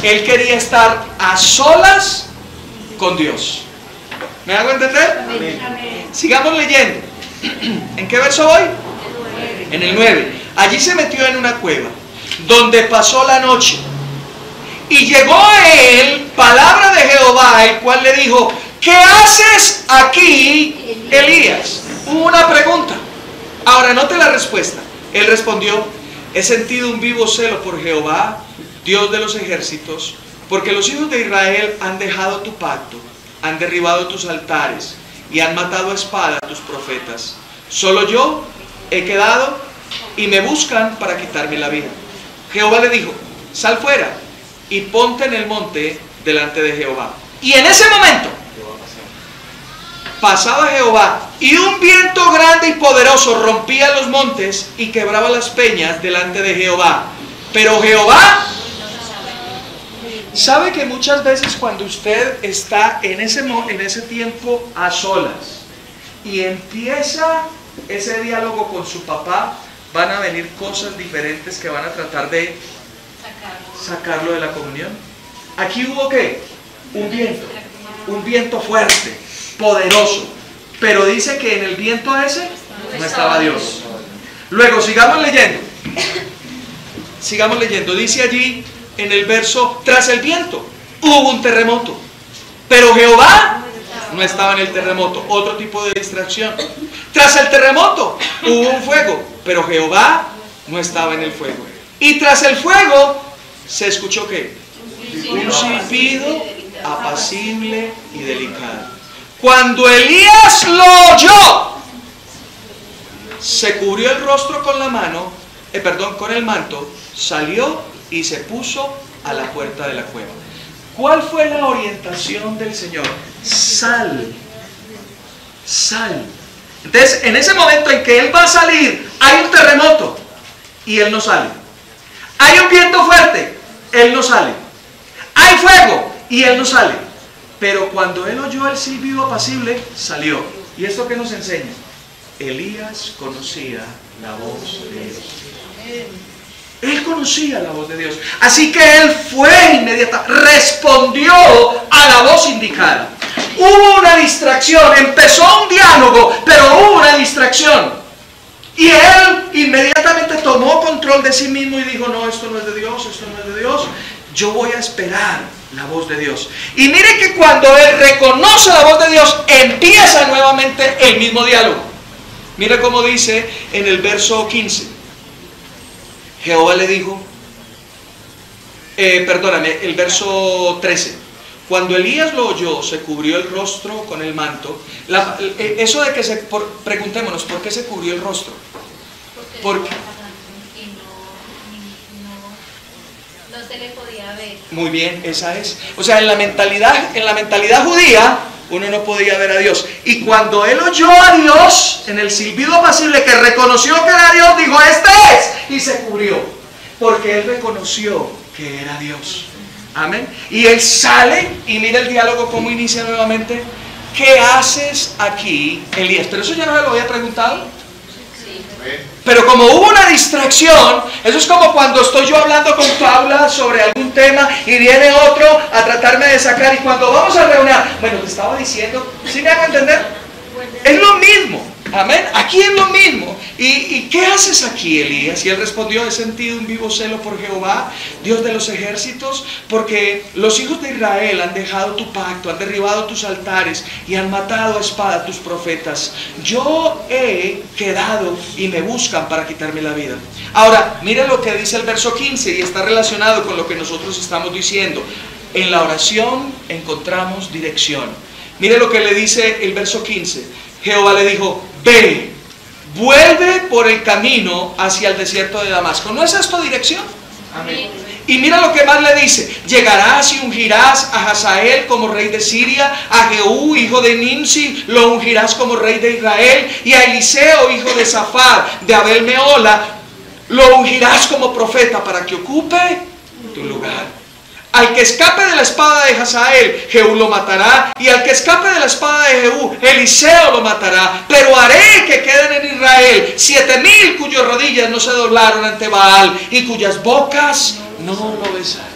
[SPEAKER 6] Él quería estar a solas con Dios. ¿Me hago entender? Amén. Sigamos leyendo. ¿En qué verso voy? En el 9. Allí se metió en una cueva, donde pasó la noche. Y llegó a él palabra de Jehová, el cual le dijo, ¿qué haces aquí, Elías? Hubo una pregunta. Ahora note la respuesta. Él respondió, he sentido un vivo celo por Jehová, Dios de los ejércitos, porque los hijos de Israel han dejado tu pacto, han derribado tus altares y han matado a espada a tus profetas. Solo yo he quedado y me buscan para quitarme la vida. Jehová le dijo, sal fuera y ponte en el monte delante de Jehová. Y en ese momento pasaba Jehová, y un viento grande y poderoso rompía los montes y quebraba las peñas delante de Jehová. Pero Jehová, sabe que muchas veces cuando usted está en ese tiempo a solas y empieza ese diálogo con su papá, van a venir cosas diferentes que van a tratar de sacarlo de la comunión. Aquí hubo ¿qué? Un viento fuerte, poderoso, pero dice que en el viento ese no estaba Dios. Luego sigamos leyendo, dice allí en el verso, tras el viento hubo un terremoto, pero Jehová no estaba en el terremoto. Otro tipo de distracción. Tras el terremoto hubo un fuego, pero Jehová no estaba en el fuego. Y tras el fuego se escuchó ¿qué? Un silbido apacible y delicado. Cuando Elías lo oyó, se cubrió el rostro con la mano, con el manto, salió y se puso a la puerta de la cueva. ¿Cuál fue la orientación del Señor? Sal. Sal. Entonces, en ese momento en que Él va a salir, hay un terremoto y Él no sale. Hay un viento fuerte, Él no sale. Hay fuego y Él no sale. Pero cuando Él oyó el silbido apacible, salió. ¿Y esto qué nos enseña? Elías conocía la voz de Dios. Él conocía la voz de Dios. Así que él fue inmediatamente, respondió a la voz indicada. Hubo una distracción, empezó un diálogo, pero hubo una distracción. Y él inmediatamente tomó control de sí mismo y dijo, no, esto no es de Dios, esto no es de Dios. Yo voy a esperar la voz de Dios. Y mire que cuando él reconoce la voz de Dios, empieza nuevamente el mismo diálogo. Mire cómo dice en el verso 15. Jehová le dijo, el verso 13. Cuando Elías lo oyó, se cubrió el rostro con el manto. Eso de que preguntémonos, ¿por qué se cubrió el rostro? Porque
[SPEAKER 3] no se le podía ver.
[SPEAKER 6] Muy bien, esa es. O sea, en la mentalidad judía, uno no podía ver a Dios. Y cuando él oyó a Dios, en el silbido apacible, que reconoció que era Dios, dijo, este es, y se cubrió. Porque él reconoció que era Dios. Amén. Y él sale, y mira el diálogo cómo inicia nuevamente. ¿Qué haces aquí, Elías? Pero eso ya no me lo había preguntado.
[SPEAKER 3] Sí.
[SPEAKER 6] Pero como hubo una distracción, eso es como cuando estoy yo hablando con Paula sobre algún tema y viene otro a tratarme de sacar, y cuando vamos a reunir, bueno, te estaba diciendo, ¿sí me hago entender? Es lo mismo, amén, aquí es lo mismo. ¿Y qué haces aquí, Elías? Y él respondió, he sentido un vivo celo por Jehová, Dios de los ejércitos, porque los hijos de Israel han dejado tu pacto, han derribado tus altares y han matado a espada a tus profetas. Yo he quedado y me buscan para quitarme la vida. Ahora, mire lo que dice el verso 15 y está relacionado con lo que nosotros estamos diciendo. En la oración encontramos dirección. Mire lo que le dice el verso 15. Jehová le dijo, ve, vuelve por el camino hacia el desierto de Damasco. ¿No es esto dirección?
[SPEAKER 3] Amén.
[SPEAKER 6] Y mira lo que más le dice. Llegarás y ungirás a Hazael como rey de Siria, a Jehú, hijo de Nimsi, lo ungirás como rey de Israel, y a Eliseo, hijo de Safar, de Abel Meola, lo ungirás como profeta para que ocupe tu lugar. Al que escape de la espada de Hazael, Jehú lo matará, y al que escape de la espada de Jehú, Eliseo lo matará. Pero haré que queden en Israel 7,000 cuyas rodillas no se doblaron ante Baal y cuyas bocas no lo besaron.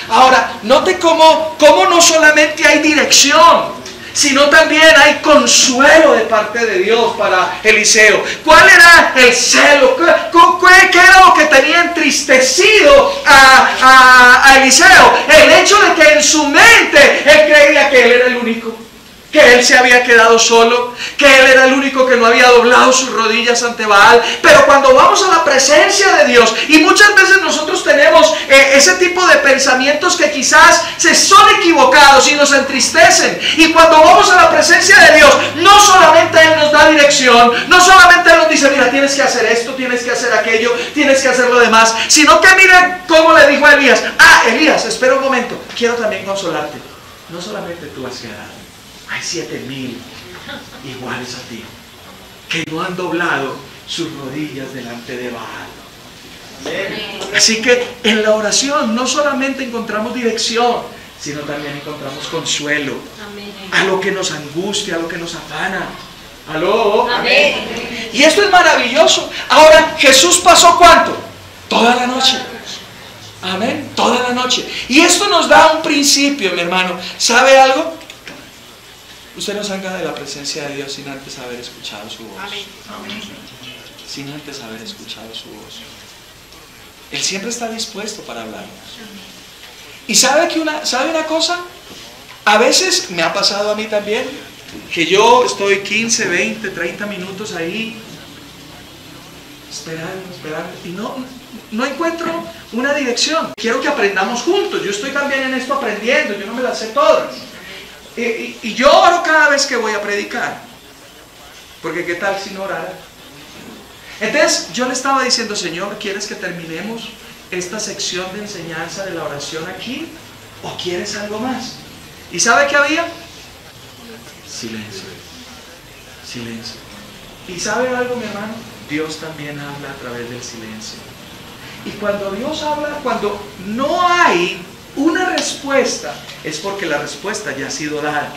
[SPEAKER 6] Ahora, note cómo no solamente hay dirección, sino también hay consuelo de parte de Dios para Eliseo. ¿Cuál era el celo? ¿Qué era lo que tenía entristecido a Eliseo? El hecho de que en su mente él creía que él era el único, que él se había quedado solo, que él era el único que no había doblado sus rodillas ante Baal. Pero cuando vamos a la presencia de Dios, y muchas veces nosotros tenemos ese tipo de pensamientos que quizás se son equivocados y nos entristecen, y cuando vamos a la presencia de Dios, no solamente Él nos da dirección, no solamente Él nos dice, mira, tienes que hacer esto, tienes que hacer aquello, tienes que hacer lo demás, sino que miren cómo le dijo a Elías, Elías, espera un momento, quiero también consolarte, no solamente tú has quedado, hay 7,000 iguales a ti, que no han doblado sus rodillas delante de Baal. Así que en la oración no solamente encontramos dirección, sino también encontramos consuelo.
[SPEAKER 3] Amén.
[SPEAKER 6] A lo que nos angustia, a lo que nos afana. ¿Aló?
[SPEAKER 3] Amén.
[SPEAKER 6] Y esto es maravilloso. Ahora, Jesús pasó ¿cuánto? Toda la noche. Amén, toda la noche. Y esto nos da un principio, mi hermano. ¿Sabe algo? Usted no salga de la presencia de Dios sin antes haber escuchado su voz.
[SPEAKER 3] Amén.
[SPEAKER 6] Sin antes haber escuchado su voz. Él siempre está dispuesto para hablarnos. Y ¿sabe una cosa? A veces me ha pasado a mí también, que yo estoy 15, 20, 30 minutos ahí, esperando, y no encuentro una dirección. Quiero que aprendamos juntos. Yo estoy también en esto aprendiendo, yo no me las sé todas. Y yo oro cada vez que voy a predicar. Porque ¿qué tal si no orara? Entonces yo le estaba diciendo, Señor, ¿quieres que terminemos esta sección de enseñanza de la oración aquí? ¿O quieres algo más? ¿Y sabe qué había? Silencio. Silencio. ¿Y sabe algo, mi hermano? Dios también habla a través del silencio. Y cuando Dios habla, cuando no hay una respuesta, es porque la respuesta ya ha sido dada.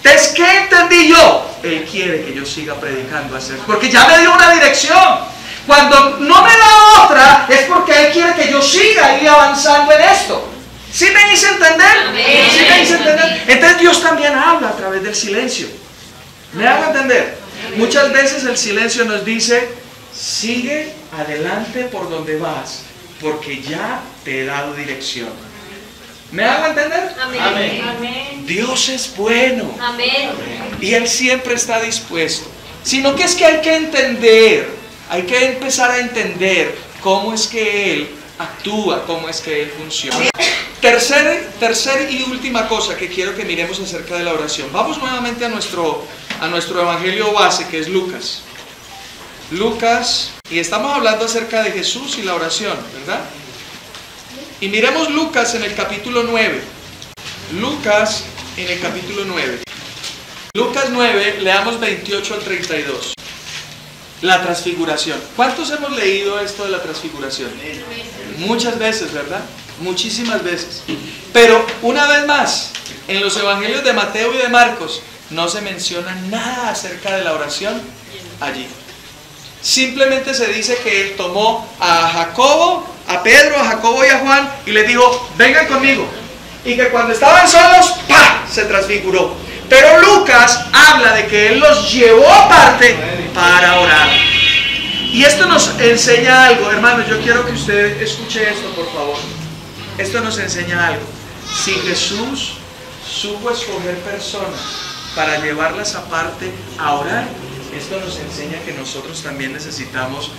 [SPEAKER 6] Entonces, ¿qué entendí yo? Él quiere que yo siga predicando acerca, porque ya me dio una dirección. Cuando no me da otra, es porque Él quiere que yo siga y avanzando en esto. ¿Sí me hice entender?
[SPEAKER 3] Amén.
[SPEAKER 6] ¿Sí me hice entender? Entonces Dios también habla a través del silencio. ¿Me hago entender? Muchas veces el silencio nos dice, sigue adelante por donde vas, porque ya te he dado dirección. ¿Me hago entender?
[SPEAKER 3] Amén. Amén.
[SPEAKER 6] Dios es bueno.
[SPEAKER 3] Amén.
[SPEAKER 6] Y Él siempre está dispuesto. Sino que es que hay que entender, hay que empezar a entender cómo es que Él actúa, cómo es que Él funciona. Tercer y última cosa que quiero que miremos acerca de la oración. Vamos nuevamente a nuestro evangelio base, que es Lucas. Lucas, y estamos hablando acerca de Jesús y la oración, ¿verdad? Y miremos Lucas en el capítulo 9. Lucas en el capítulo 9. Lucas 9, leamos 28 al 32. La transfiguración. ¿Cuántos hemos leído esto de la transfiguración? Muchas veces, ¿verdad? Muchísimas veces. Pero una vez más, en los evangelios de Mateo y de Marcos no se menciona nada acerca de la oración allí. Simplemente se dice que Él tomó a Jacobo, a Pedro, a Jacobo y a Juan y les dijo, vengan conmigo. Y que cuando estaban solos, ¡pah!, se transfiguró. Pero Lucas habla de que Él los llevó aparte para orar. Y esto nos enseña algo, hermanos. Yo quiero que usted escuche esto, por favor. Esto nos enseña algo. Si Jesús supo escoger personas para llevarlas aparte a orar, esto nos enseña que nosotros también necesitamos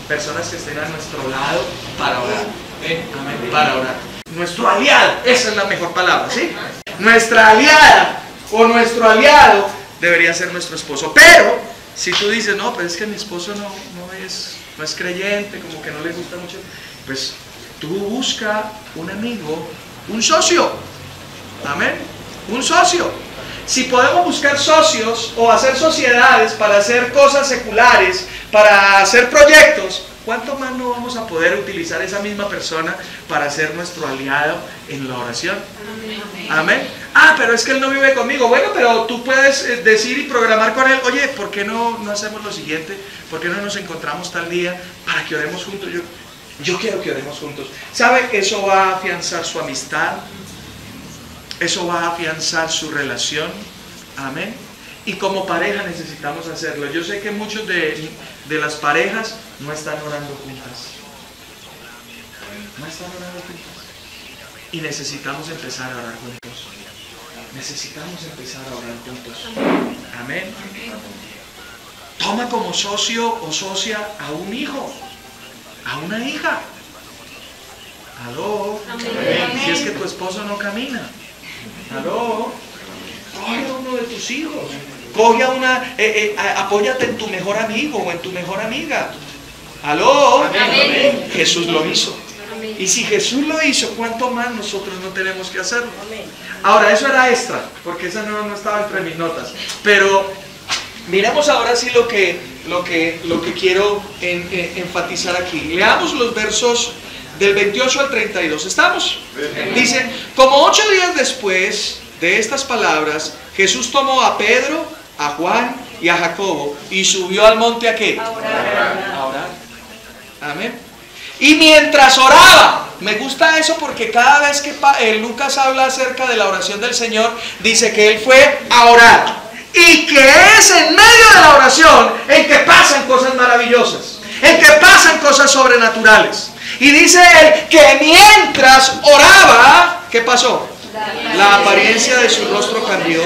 [SPEAKER 6] personas que estén a nuestro lado para orar. Amén. Para orar. Nuestro aliado, esa es la mejor palabra, ¿sí? Nuestra aliada o nuestro aliado debería ser nuestro esposo. Pero si tú dices, no, pero es que mi esposo no es creyente, como que no le gusta mucho, pues tú busca un amigo, un socio. Amén. Un socio. Si podemos buscar socios o hacer sociedades para hacer cosas seculares, para hacer proyectos, ¿cuánto más no vamos a poder utilizar esa misma persona para ser nuestro aliado en la oración? Amén. Ah, pero es que él no vive conmigo. Bueno, pero tú puedes decir y programar con él, oye, ¿por qué no hacemos lo siguiente? ¿Por qué no nos encontramos tal día para que oremos juntos? Yo quiero que oremos juntos. ¿Sabe? Eso va a afianzar su amistad. Eso va a afianzar su relación. Amén. Y como pareja necesitamos hacerlo. Yo sé que muchos de las parejas no están orando juntas. No están orando juntas. Y necesitamos empezar a orar juntos. Necesitamos empezar a orar juntos. Amén. Toma como socio o socia a un hijo, a una hija. Aló.
[SPEAKER 3] Amén.
[SPEAKER 6] Si es que tu esposo no camina. Aló. Coge a uno de tus hijos. Coge a apóyate en tu mejor amigo o en tu mejor amiga. Aló.
[SPEAKER 3] Amén.
[SPEAKER 6] Jesús lo hizo. Y si Jesús lo hizo, ¿cuánto más nosotros no tenemos que hacerlo? Ahora, eso era extra, porque esa no estaba entre mis notas. Pero miremos ahora sí lo que quiero enfatizar aquí. Leamos los versos del 28 al 32. ¿Estamos? Dice, como 8 días después de estas palabras, Jesús tomó a Pedro, a Juan y a Jacobo y subió al monte ¿a qué? A orar. Amén. Y mientras oraba, me gusta eso porque cada vez que Lucas habla acerca de la oración del Señor, dice que Él fue a orar. Y que es en medio de la oración en que pasan cosas maravillosas, en que pasan cosas sobrenaturales. Y dice Él que mientras oraba, ¿qué pasó? La apariencia de su rostro cambió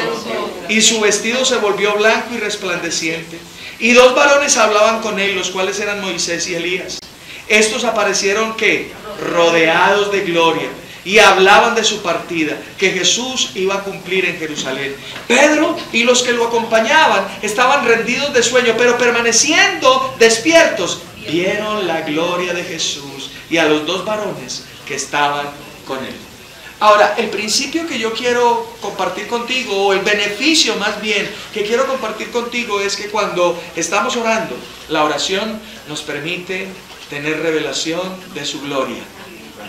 [SPEAKER 6] y su vestido se volvió blanco y resplandeciente. Y 2 varones hablaban con Él, los cuales eran Moisés y Elías. Estos aparecieron ¿qué? Rodeados de gloria. y hablaban de su partida, que Jesús iba a cumplir en Jerusalén. Pedro y los que lo acompañaban estaban rendidos de sueño, pero permaneciendo despiertos, vieron la gloria de Jesús y a los dos varones que estaban con él. Ahora, el principio que yo quiero compartir contigo, o el beneficio más bien que quiero compartir contigo, es que cuando estamos orando, la oración nos permite tener revelación de su gloria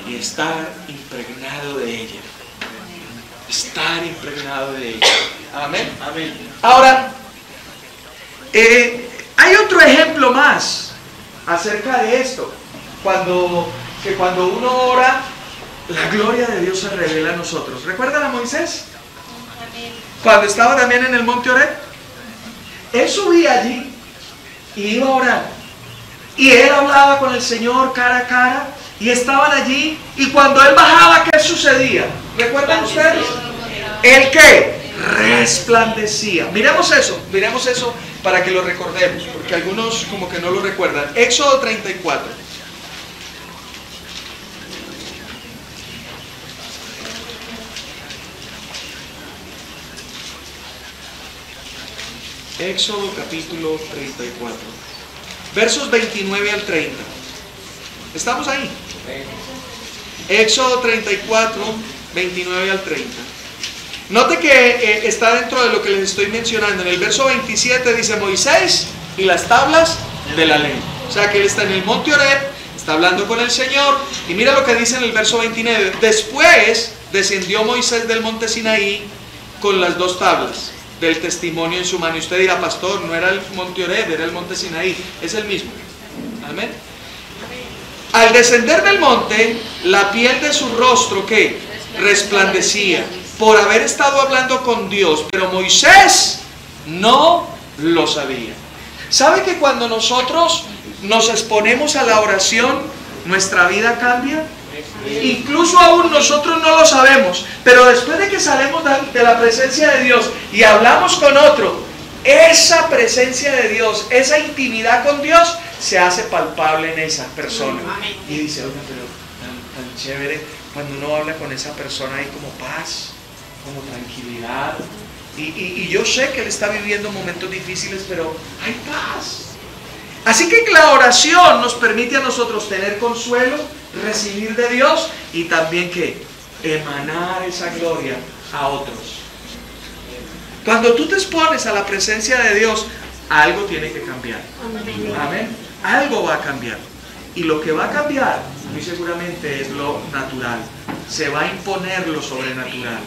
[SPEAKER 6] y estar impregnado de ella. Estar impregnado de ella. Amén. Amén. Ahora, hay otro ejemplo más acerca de esto. Cuando uno ora, la gloria de Dios se revela a nosotros. ¿Recuerdan a Moisés? Cuando estaba también en el monte Oreb, él subía allí y iba a orar. Y él hablaba con el Señor cara a cara. Y estaban allí. Y cuando él bajaba, ¿qué sucedía? ¿Recuerdan ustedes? ¿El qué? Resplandecía. Miremos eso para que lo recordemos, porque algunos como que no lo recuerdan. Éxodo 34. Éxodo capítulo 34, versos 29 al 30. ¿Estamos ahí? Éxodo 34, 29 al 30. Note que está dentro de lo que les estoy mencionando. En el verso 27 dice Moisés y las tablas de la ley. O sea que él está en el monte Oreb, está hablando con el Señor. Y mira lo que dice en el verso 29. Después descendió Moisés del monte Sinaí con las dos tablas del testimonio en su mano. Y usted dirá, pastor, no era el monte Oreb, era el monte Sinaí. Es el mismo. Amén. Al descender del monte, la piel de su rostro, ¿qué? Resplandecía por haber estado hablando con Dios. Pero Moisés no lo sabía. ¿Sabe que cuando nosotros nos exponemos a la oración, nuestra vida cambia? Incluso aún nosotros no lo sabemos, pero después de que salimos de la presencia de Dios y hablamos con otro, esa presencia de Dios, esa intimidad con Dios se hace palpable en esa persona. Y dice, oiga, pero tan chévere, cuando uno habla con esa persona hay como paz, como tranquilidad. Y yo sé que él está viviendo momentos difíciles, pero hay paz. Así que la oración nos permite a nosotros tener consuelo, recibir de Dios y también que emanar esa gloria a otros. Cuando tú te expones a la presencia de Dios, algo tiene que cambiar. Amén. Algo va a cambiar. Y lo que va a cambiar, muy seguramente, es lo natural. Se va a imponer lo sobrenatural.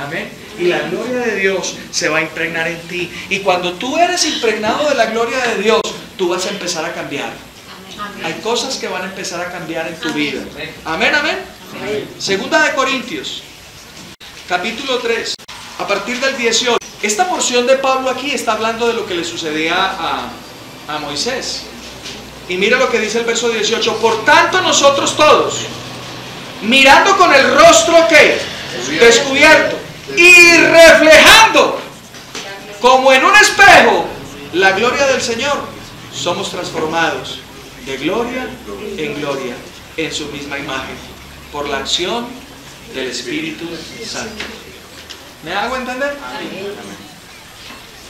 [SPEAKER 6] Amén. Y la gloria de Dios se va a impregnar en ti. Y cuando tú eres impregnado de la gloria de Dios, tú vas a empezar a cambiar. Hay cosas que van a empezar a cambiar en tu vida. Amén, amén. Segunda de Corintios, capítulo 3, a partir del 18. Esta porción de Pablo aquí está hablando de lo que le sucedía a Moisés. Y mira lo que dice el verso 18. Por tanto nosotros todos, mirando con el rostro que descubierto y reflejando como en un espejo la gloria del Señor, somos transformados de gloria en gloria en su misma imagen por la acción del Espíritu Santo. ¿Me hago entender?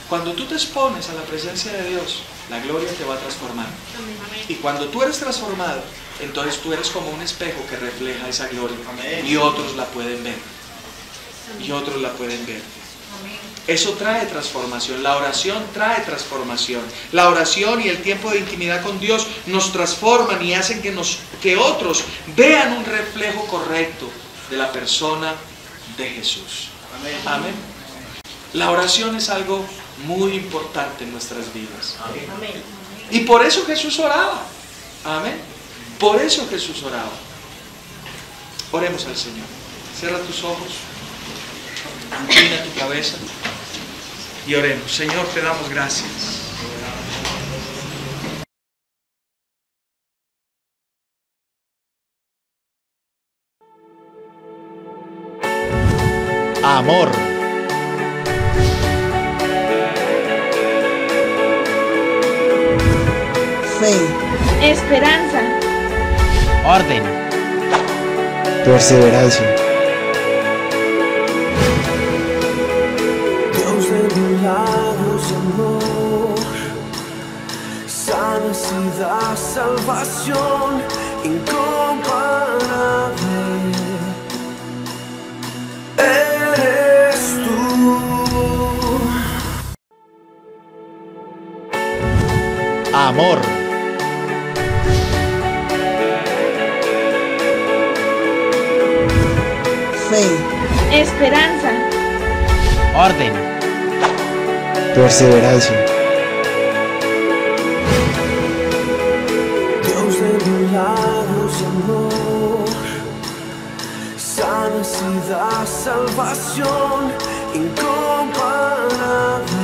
[SPEAKER 6] Cuando tú te expones a la presencia de Dios, la gloria te va a transformar. Y cuando tú eres transformado, entonces tú eres como un espejo que refleja esa gloria. Y otros la pueden ver. Y otros la pueden ver. Eso trae transformación. La oración trae transformación. La oración y el tiempo de intimidad con Dios nos transforman y hacen que otros vean un reflejo correcto de la persona de Jesús. Amén. La oración es algo muy importante en nuestras vidas. Amén. Y por eso Jesús oraba. Amén. Por eso Jesús oraba. Oremos al Señor. Cierra tus ojos. Inclina tu cabeza. Y oremos. Señor, te damos gracias.
[SPEAKER 1] Amor.
[SPEAKER 2] Fe.
[SPEAKER 3] Esperanza.
[SPEAKER 1] Orden.
[SPEAKER 2] Perseverancia.
[SPEAKER 5] sanas y das salvación incomparable. Eres tú.
[SPEAKER 1] Amor.
[SPEAKER 2] Fe.
[SPEAKER 3] Esperanza.
[SPEAKER 1] Orden.
[SPEAKER 4] Perseverancia.
[SPEAKER 5] Dios de milagros y amor, sanas y das salvación incomparable.